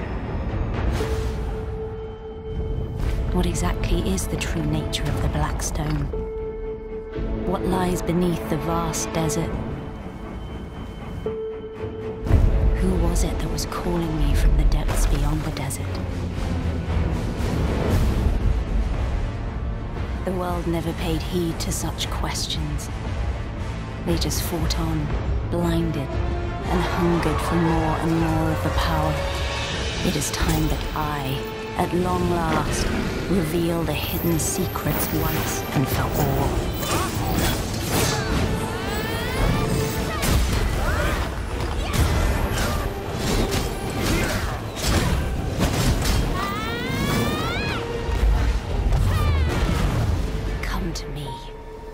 What exactly is the true nature of the Black Stone? What lies beneath the vast desert? Who was it that was calling me from the depths beyond the desert? The world never paid heed to such questions. They just fought on, blinded, and hungered for more and more of the power. It is time that I, at long last, reveal the hidden secrets once and for all.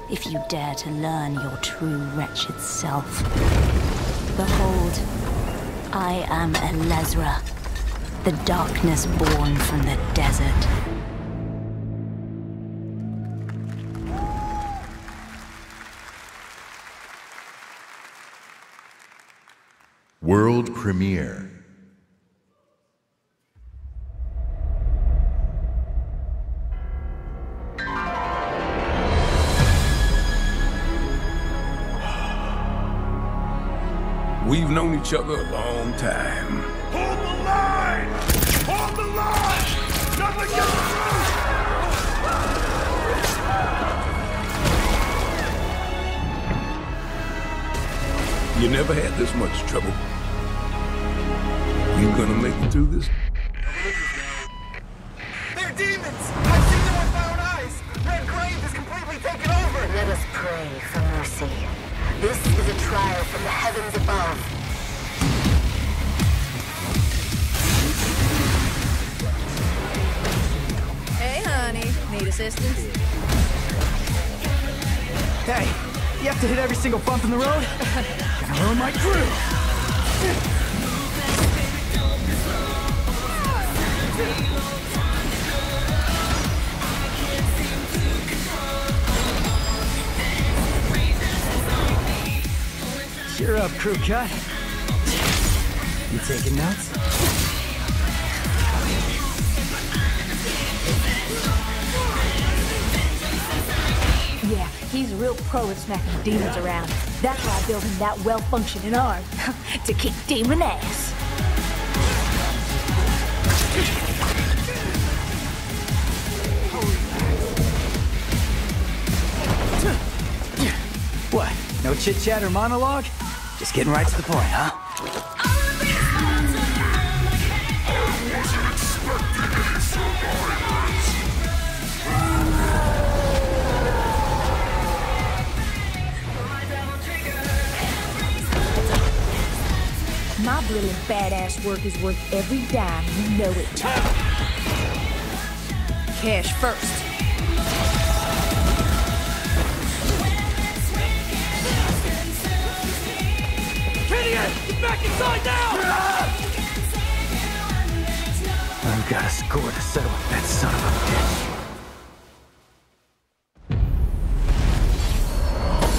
If you dare to learn your true wretched self. Behold, I am Elezra, the darkness born from the desert. World premiere. We've known each other a long time. Hold the line! Hold the line! Nothing gets You never had this much trouble. You gonna make it through this? They're demons! I've seen them with my own eyes! Red Grave is completely taken over! Let us pray for mercy. This is a trial from the heavens above. Hey, honey. Need assistance? Hey, you have to hit every single bump in the road? Gonna ruin my crew! Cheer up, crew cut. You taking notes? Yeah, he's a real pro at smacking demons around. That's why I built him that well-functioning arm. To kick demon ass. What? No chit-chat or monologue? Just getting right to the point, huh? My brilliant badass work is worth every dime, you know it. Cash first. Idiot! Get back inside now! I've got a score to settle with that son of a bitch.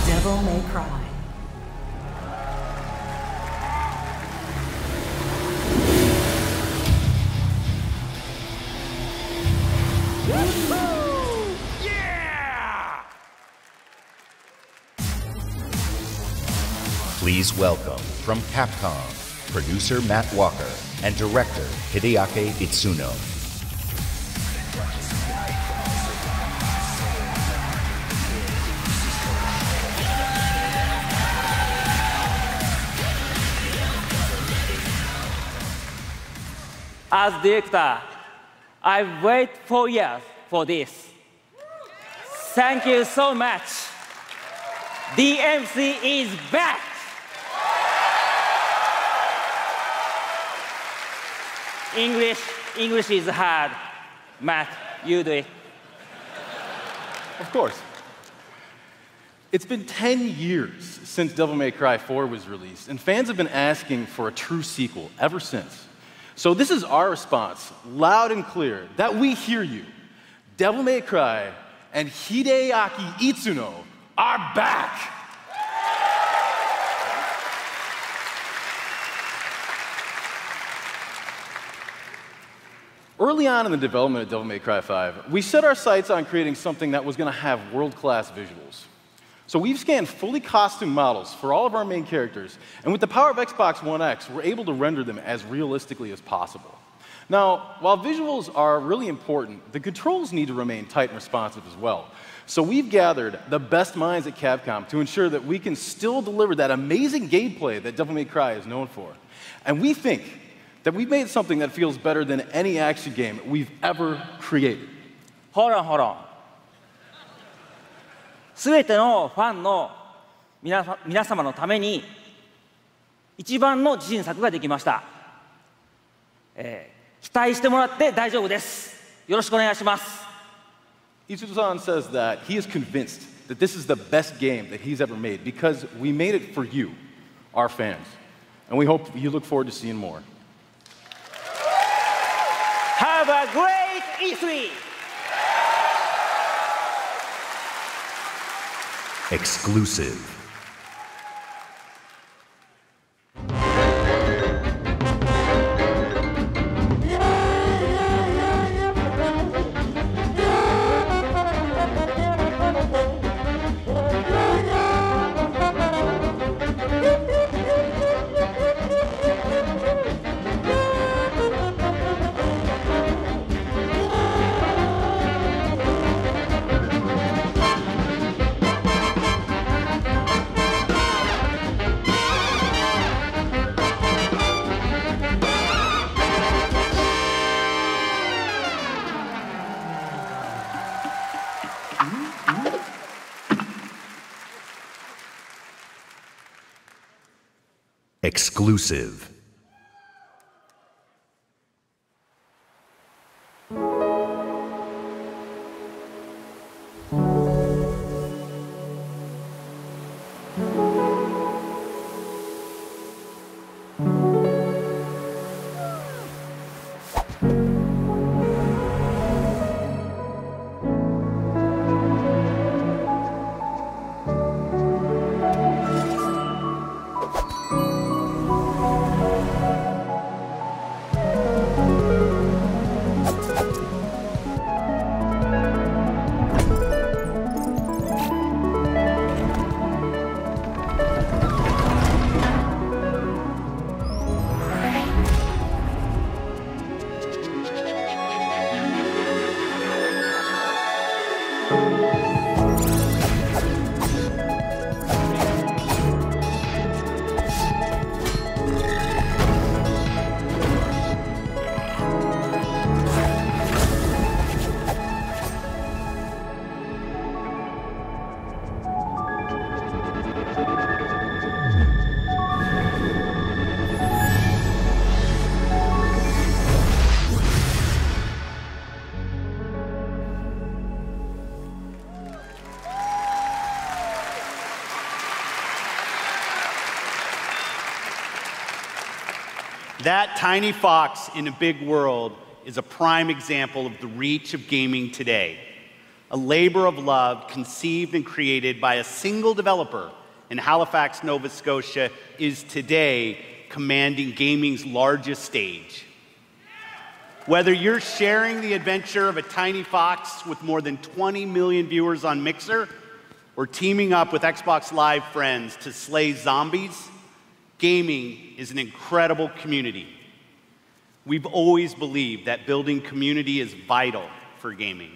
Devil May Cry. Please welcome, from Capcom, producer Matt Walker and director Hideaki Itsuno. As director, I've waited 4 years for this. Thank you so much. DMC is back! English is hard. Matt, you do it. Of course. It's been 10 years since Devil May Cry 4 was released, and fans have been asking for a true sequel ever since. So this is our response, loud and clear, that we hear you. Devil May Cry and Hideaki Itsuno are back! Early on in the development of Devil May Cry 5, we set our sights on creating something that was going to have world-class visuals. So we've scanned fully costumed models for all of our main characters, and with the power of Xbox One X, we're able to render them as realistically as possible. Now, while visuals are really important, the controls need to remain tight and responsive as well. So we've gathered the best minds at Capcom to ensure that we can still deliver that amazing gameplay that Devil May Cry is known for. And we think that we've made something that feels better than any action game we've ever created. Hold on. すべてのファンの皆様のために一番の自信作ができました。期待してもらって大丈夫です。よろしくお願いします。Itsuno-san says that he is convinced that this is the best game that he's ever made because we made it for you, our fans. And we hope you look forward to seeing more. Have a great E3! Exclusive. Exclusive. That tiny fox in a big world is a prime example of the reach of gaming today. A labor of love conceived and created by a single developer in Halifax, Nova Scotia is today commanding gaming's largest stage. Whether you're sharing the adventure of a tiny fox with more than 20 million viewers on Mixer, or teaming up with Xbox Live friends to slay zombies, gaming is an incredible community. We've always believed that building community is vital for gaming.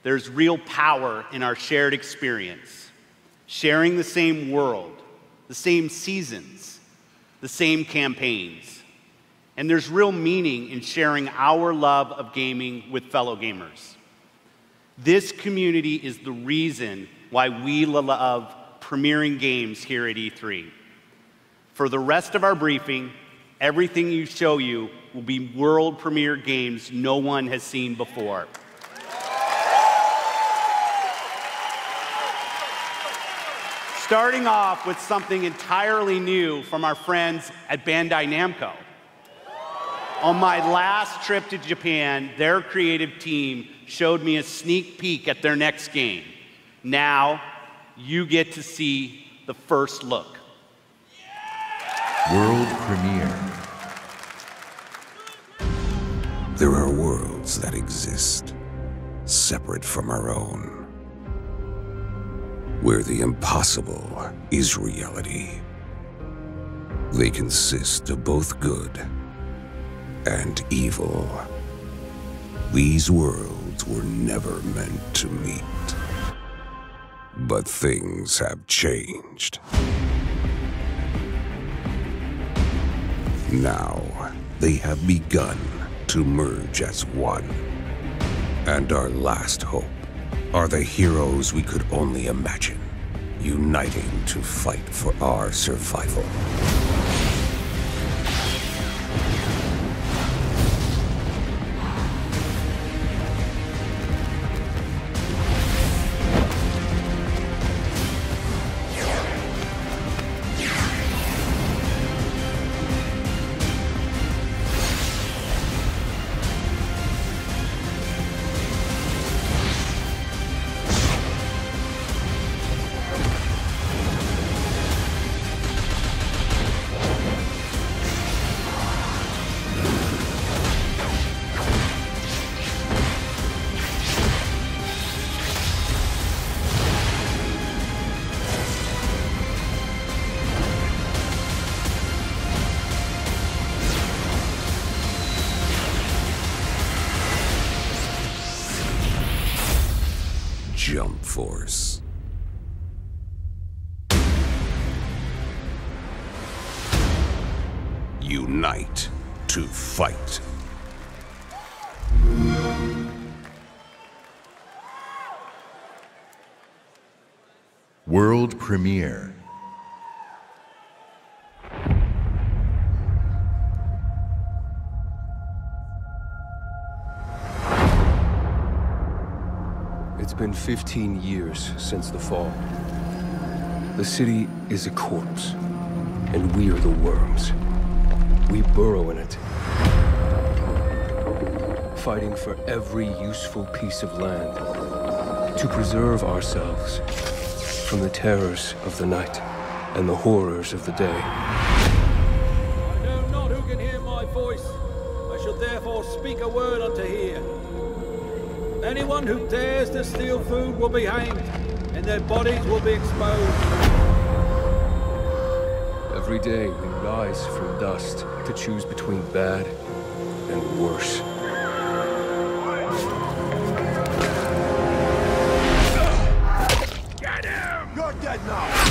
There's real power in our shared experience, sharing the same world, the same seasons, the same campaigns. And there's real meaning in sharing our love of gaming with fellow gamers. This community is the reason why we love premiering games here at E3. For the rest of our briefing, everything you show you will be world premiere games no one has seen before. Starting off with something entirely new from our friends at Bandai Namco. On my last trip to Japan, their creative team showed me a sneak peek at their next game. Now, you get to see the first look. World premiere. There are worlds that exist, separate from our own, where the impossible is reality. They consist of both good and evil. These worlds were never meant to meet. But things have changed. Now, they have begun to merge as one. And our last hope are the heroes we could only imagine, uniting to fight for our survival. Jump Force. Unite to fight. World premiere. It's been 15 years since the fall. The city is a corpse, and we are the worms. We burrow in it, fighting for every useful piece of land to preserve ourselves from the terrors of the night and the horrors of the day. I know not who can hear my voice. I shall therefore speak a word unto here. Anyone who dares to steal food will be hanged, and their bodies will be exposed. Every day we rise from dust to choose between bad and worse. Get him! You're dead now!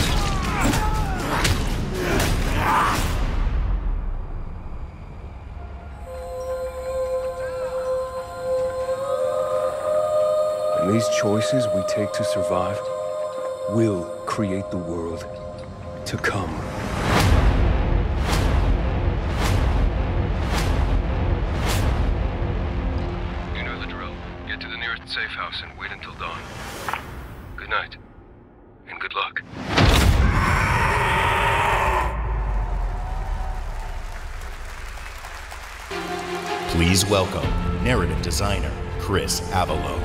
And these choices we take to survive will create the world to come. You know the drill. Get to the nearest safe house and wait until dawn. Good night, and good luck. Please welcome narrative designer Chris Avalo.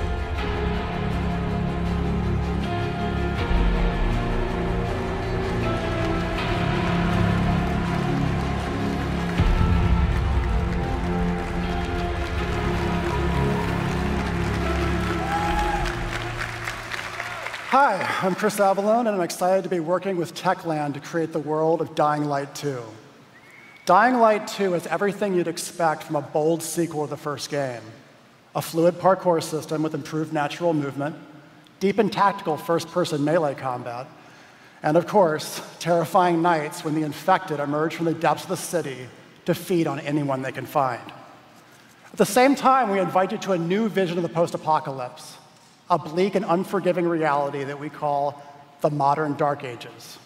Hi, I'm Chris Avalone, and I'm excited to be working with Techland to create the world of Dying Light 2. Dying Light 2 is everything you'd expect from a bold sequel to the first game. A fluid parkour system with improved natural movement, deep and tactical first-person melee combat, and of course, terrifying nights when the infected emerge from the depths of the city to feed on anyone they can find. At the same time, we invite you to a new vision of the post-apocalypse, a bleak and unforgiving reality that we call the modern Dark Ages.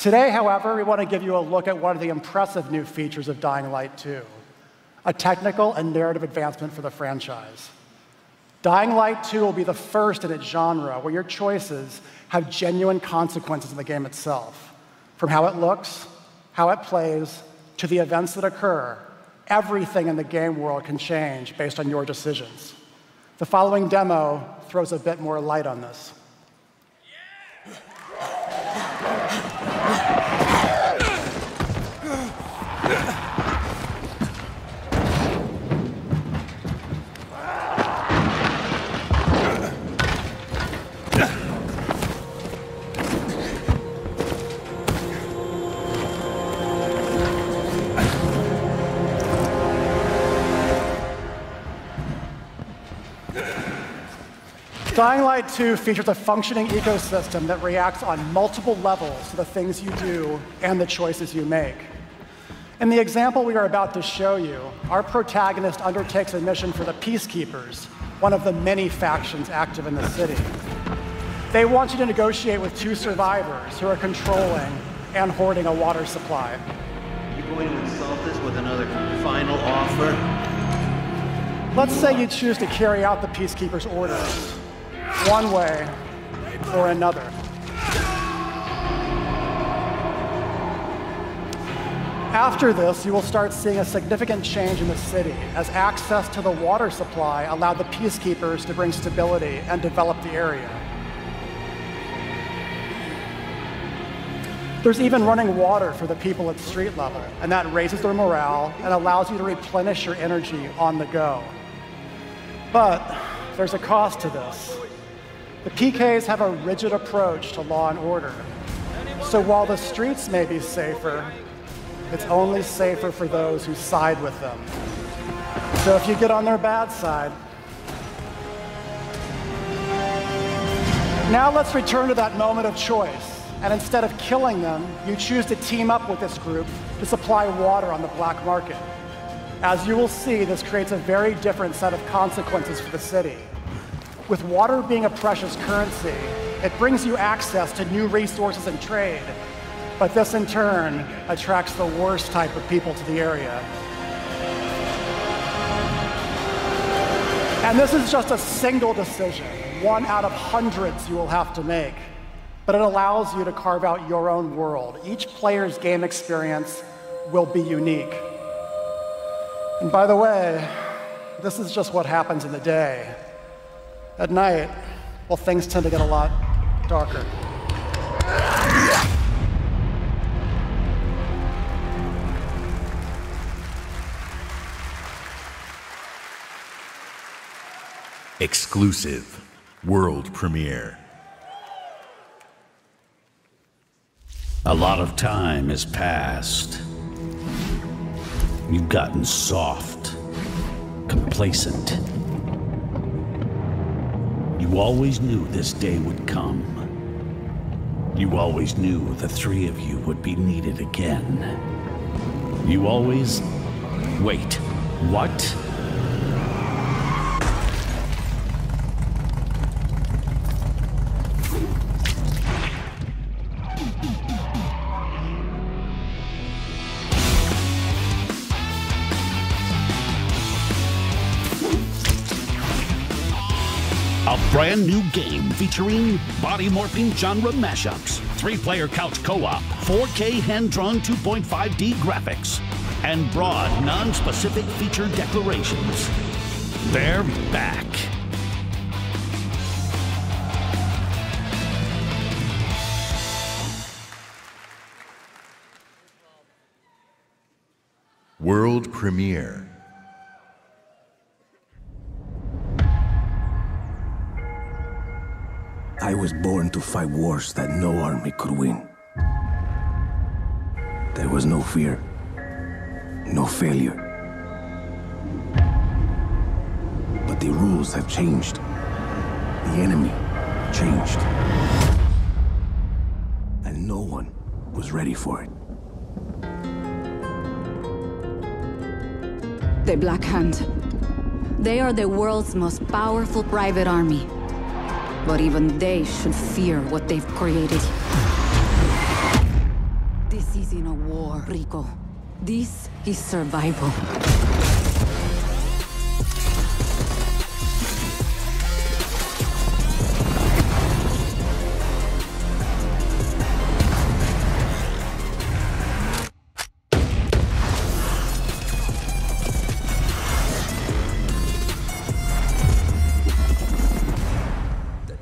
Today, however, we want to give you a look at one of the impressive new features of Dying Light 2, a technical and narrative advancement for the franchise. Dying Light 2 will be the first in its genre where your choices have genuine consequences in the game itself. From how it looks, how it plays, to the events that occur, everything in the game world can change based on your decisions. The following demo throws a bit more light on this. Dying Light 2 features a functioning ecosystem that reacts on multiple levels to the things you do and the choices you make. In the example we are about to show you, our protagonist undertakes a mission for the Peacekeepers, one of the many factions active in the city. They want you to negotiate with two survivors who are controlling and hoarding a water supply. You going to insult us with another final offer? Let's say you choose to carry out the Peacekeepers' orders, one way or another. After this, you will start seeing a significant change in the city as access to the water supply allowed the Peacekeepers to bring stability and develop the area. There's even running water for the people at street level, and that raises their morale and allows you to replenish your energy on the go. But there's a cost to this. The PKs have a rigid approach to law and order. So while the streets may be safer, it's only safer for those who side with them. So if you get on their bad side. Now let's return to that moment of choice. And instead of killing them, you choose to team up with this group to supply water on the black market. As you will see, this creates a very different set of consequences for the city. With water being a precious currency, it brings you access to new resources and trade, but this in turn attracts the worst type of people to the area. And this is just a single decision, one out of hundreds you will have to make. But it allows you to carve out your own world. Each player's game experience will be unique. And by the way, this is just what happens in the day. At night, well, things tend to get a lot darker. Exclusive world premiere. A lot of time has passed. You've gotten soft, complacent. You always knew this day would come. You always knew the three of you would be needed again. You always... Wait, what? A brand new game featuring body-morphing genre mashups, 3-player couch co-op, 4K hand-drawn 2.5D graphics, and broad, non-specific feature declarations. They're back. World premiere. I was born to fight wars that no army could win. There was no fear, no failure. But the rules have changed. The enemy changed. And no one was ready for it. The Black Hand. They are the world's most powerful private army. But even they should fear what they've created. This isn't a war, Rico. This is survival.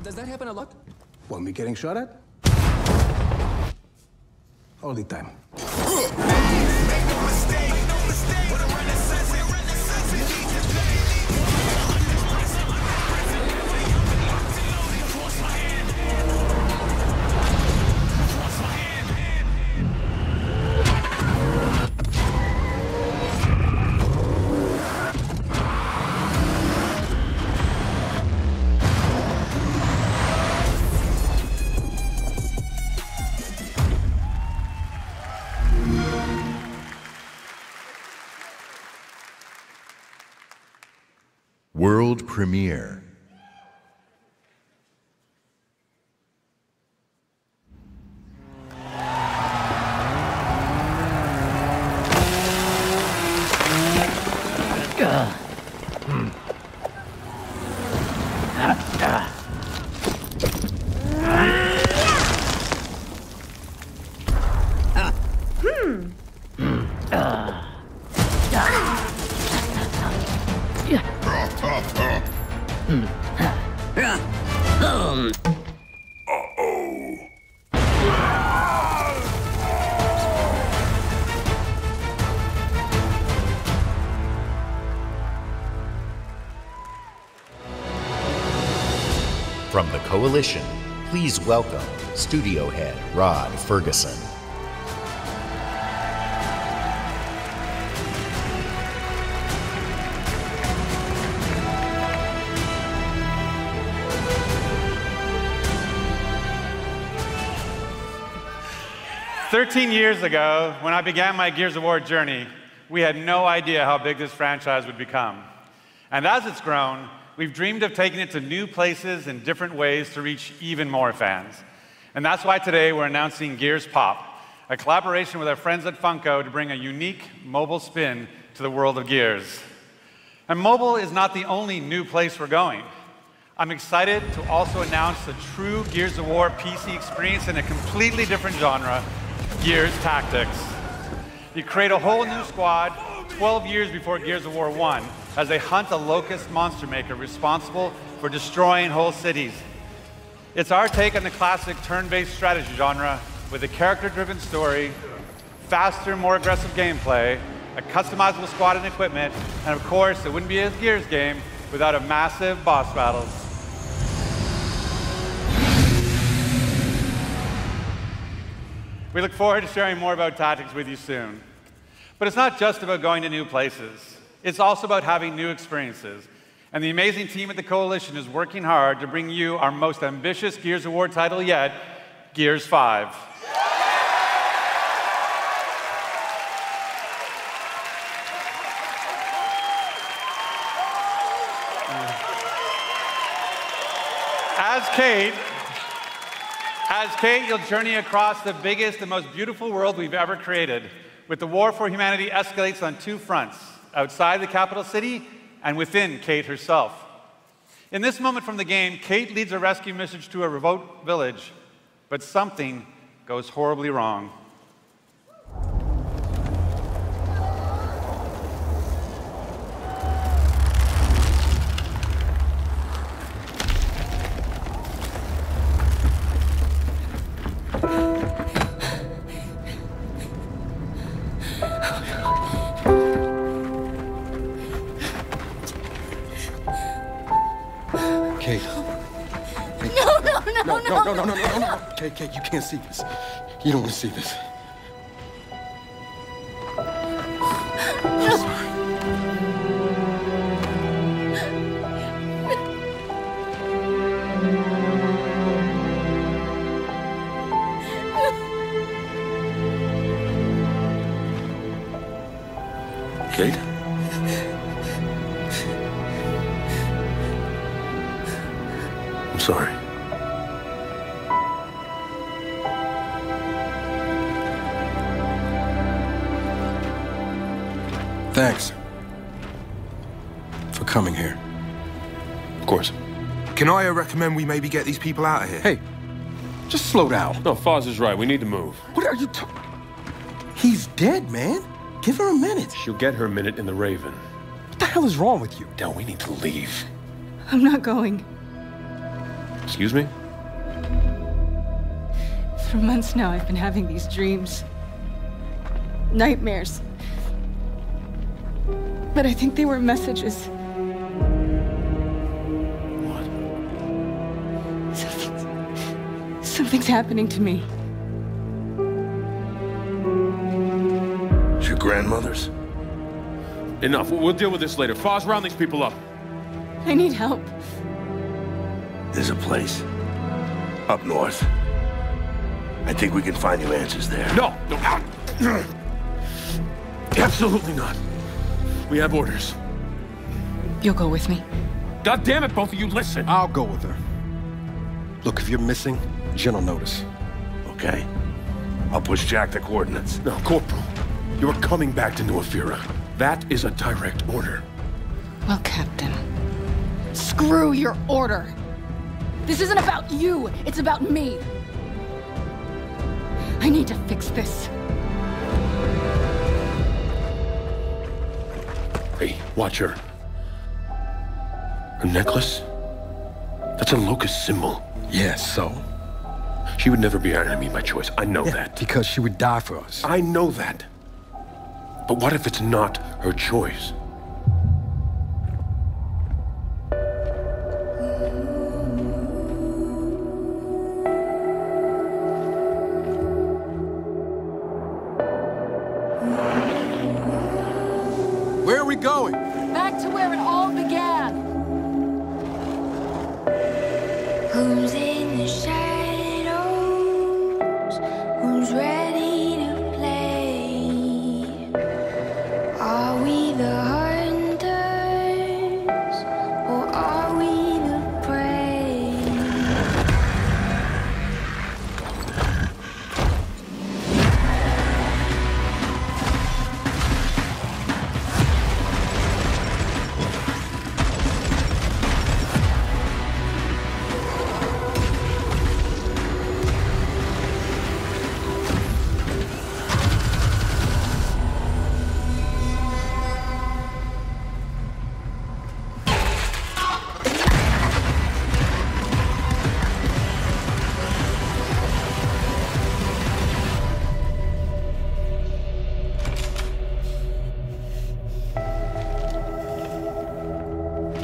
Does that happen a lot? Want me getting shot at? All the time. World premiere. From the Coalition, please welcome Studio Head Rod Ferguson. "13 years ago, when I began my Gears of War journey, we had no idea how big this franchise would become. And as it's grown, we've dreamed of taking it to new places in different ways to reach even more fans. And that's why today we're announcing Gears Pop, a collaboration with our friends at Funko to bring a unique mobile spin to the world of Gears. And mobile is not the only new place we're going. I'm excited to also announce the true Gears of War PC experience in a completely different genre, Gears Tactics. You create a whole new squad 12 years before Gears of War 1 as they hunt a locust monster maker responsible for destroying whole cities. It's our take on the classic turn-based strategy genre with a character-driven story, faster, more aggressive gameplay, a customizable squad and equipment, and of course, it wouldn't be a Gears game without a massive boss battles. We look forward to sharing more about Tactics with you soon. But it's not just about going to new places. It's also about having new experiences. And the amazing team at the Coalition is working hard to bring you our most ambitious Gears of War title yet, Gears 5. As Kate, you'll journey across the biggest and most beautiful world we've ever created, with the war for humanity escalates on two fronts, outside the capital city and within Kate herself. In this moment from the game, Kate leads a rescue mission to a remote village, but something goes horribly wrong. Kate, you can't see this. You don't want to see this. I'm sorry. Kate? I'm sorry. Thanks for coming here. Of course. Can I recommend we maybe get these people out of here? Hey, just slow down. No, Foz is right. We need to move. What are you talking? He's dead, man. Give her a minute. She'll get her minute in the Raven. What the hell is wrong with you? Del, we need to leave. I'm not going. Excuse me? For months now, I've been having these dreams. Nightmares. But I think they were messages. What? Something's happening to me. It's your grandmother's? Enough. We'll deal with this later. Foz, round these people up. I need help. There's a place up north. I think we can find you answers there. No! Absolutely not. We have orders. You'll go with me? God damn it, both of you, listen! I'll go with her. Look, if you're missing, Jen will notice. Okay. I'll push Jack the coordinates. No, Corporal. You're coming back to New Ephira. That is a direct order. Well, Captain, screw your order. This isn't about you, it's about me. I need to fix this. Hey, watch her. Her necklace? That's a locust symbol. Yeah, so? She would never be our enemy by choice. I know that. Because she would die for us. I know that. But what if it's not her choice? Where are we going? Back to where it all began. Who's in the shadows? Who's ready to play? Are we the hunters or are we the prey?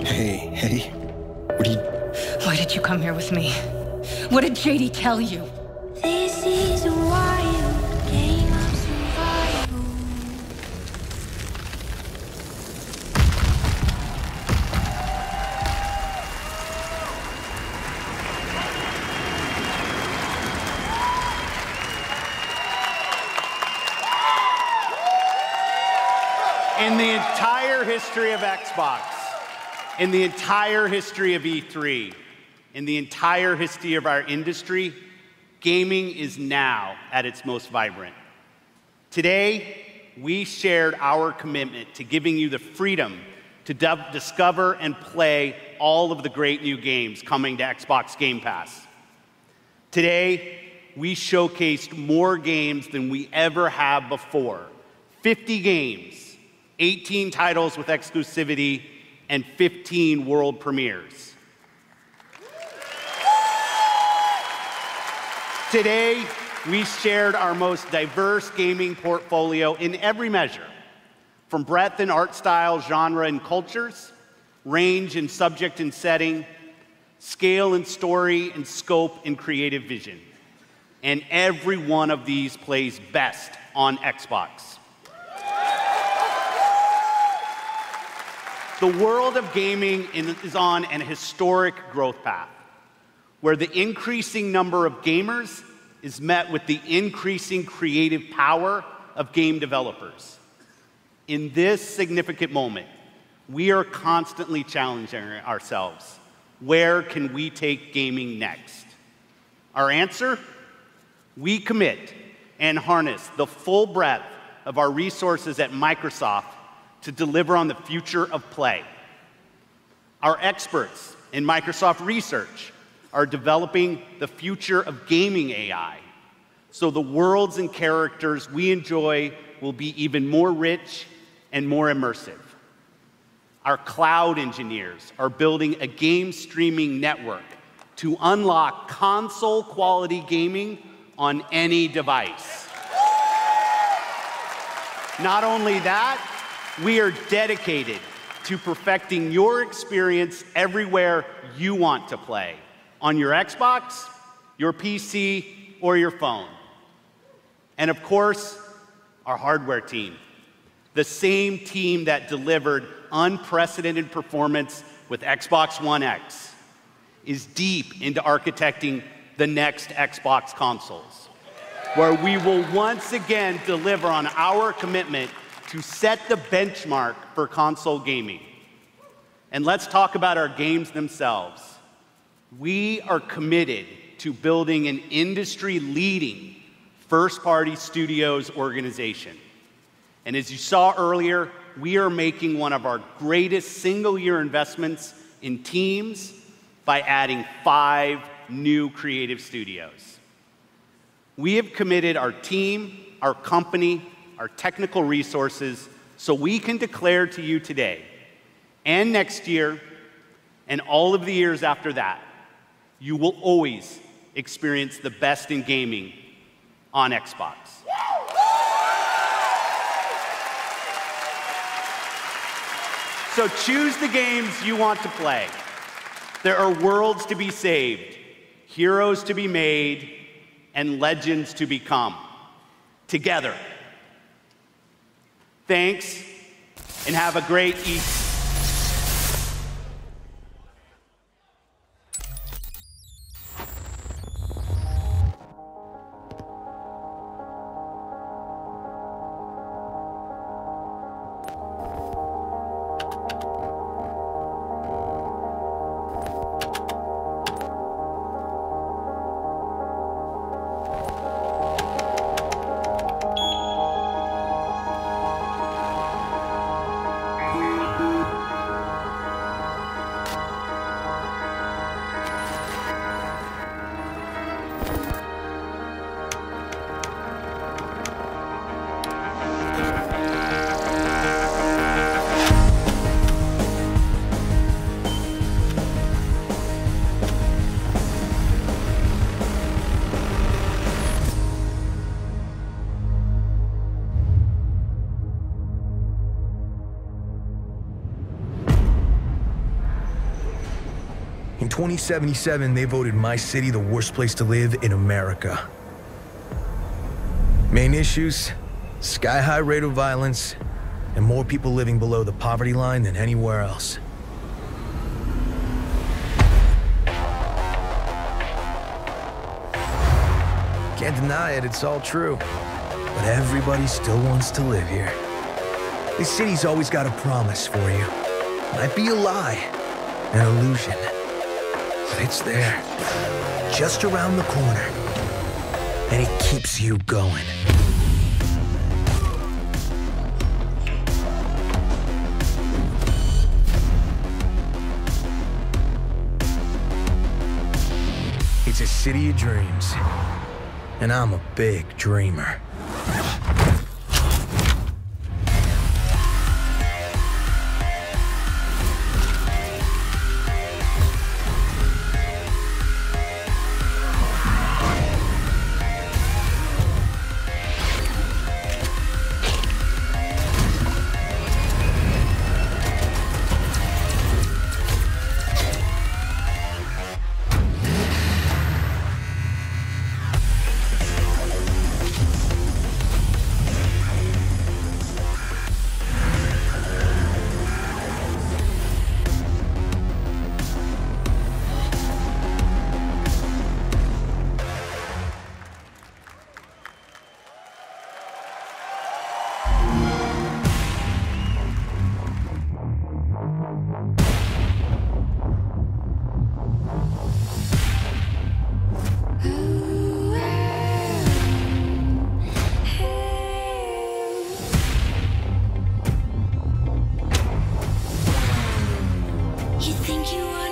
Hey. What are you... Why did you come here with me? What did JD tell you? This is a wild game of survival. In the entire history of Xbox, in the entire history of E3, in the entire history of our industry, gaming is now at its most vibrant. Today, we shared our commitment to giving you the freedom to discover and play all of the great new games coming to Xbox Game Pass. Today, we showcased more games than we ever have before. 50 games, 18 titles with exclusivity, and 15 world premieres. Today, we shared our most diverse gaming portfolio in every measure, from breadth in art style, genre, and cultures, range in subject and setting, scale and story, and scope and creative vision. And every one of these plays best on Xbox. The world of gaming is on an historic growth path, where the increasing number of gamers is met with the increasing creative power of game developers. In this significant moment, we are constantly challenging ourselves. Where can we take gaming next? Our answer? We commit and harness the full breadth of our resources at Microsoft to deliver on the future of play. Our experts in Microsoft Research are developing the future of gaming AI, so the worlds and characters we enjoy will be even more rich and more immersive. Our cloud engineers are building a game streaming network to unlock console-quality gaming on any device. Not only that, we are dedicated to perfecting your experience everywhere you want to play, on your Xbox, your PC, or your phone. And of course, our hardware team, the same team that delivered unprecedented performance with Xbox One X, is deep into architecting the next Xbox consoles, where we will once again deliver on our commitment to set the benchmark for console gaming. And let's talk about our games themselves. We are committed to building an industry-leading first-party studios organization. And as you saw earlier, we are making one of our greatest single-year investments in teams by adding 5 new creative studios. We have committed our team, our company, our technical resources, so we can declare to you today and next year and all of the years after that, you will always experience the best in gaming on Xbox. So choose the games you want to play. There are worlds to be saved, heroes to be made, and legends to become. Together. Thanks, and have a great Easter. In 2077, they voted my city the worst place to live in America. Main issues, sky-high rate of violence, and more people living below the poverty line than anywhere else. Can't deny it, it's all true. But everybody still wants to live here. This city's always got a promise for you. Might be a lie, an illusion. But it's there, just around the corner. And it keeps you going. It's a city of dreams. And I'm a big dreamer. You think you are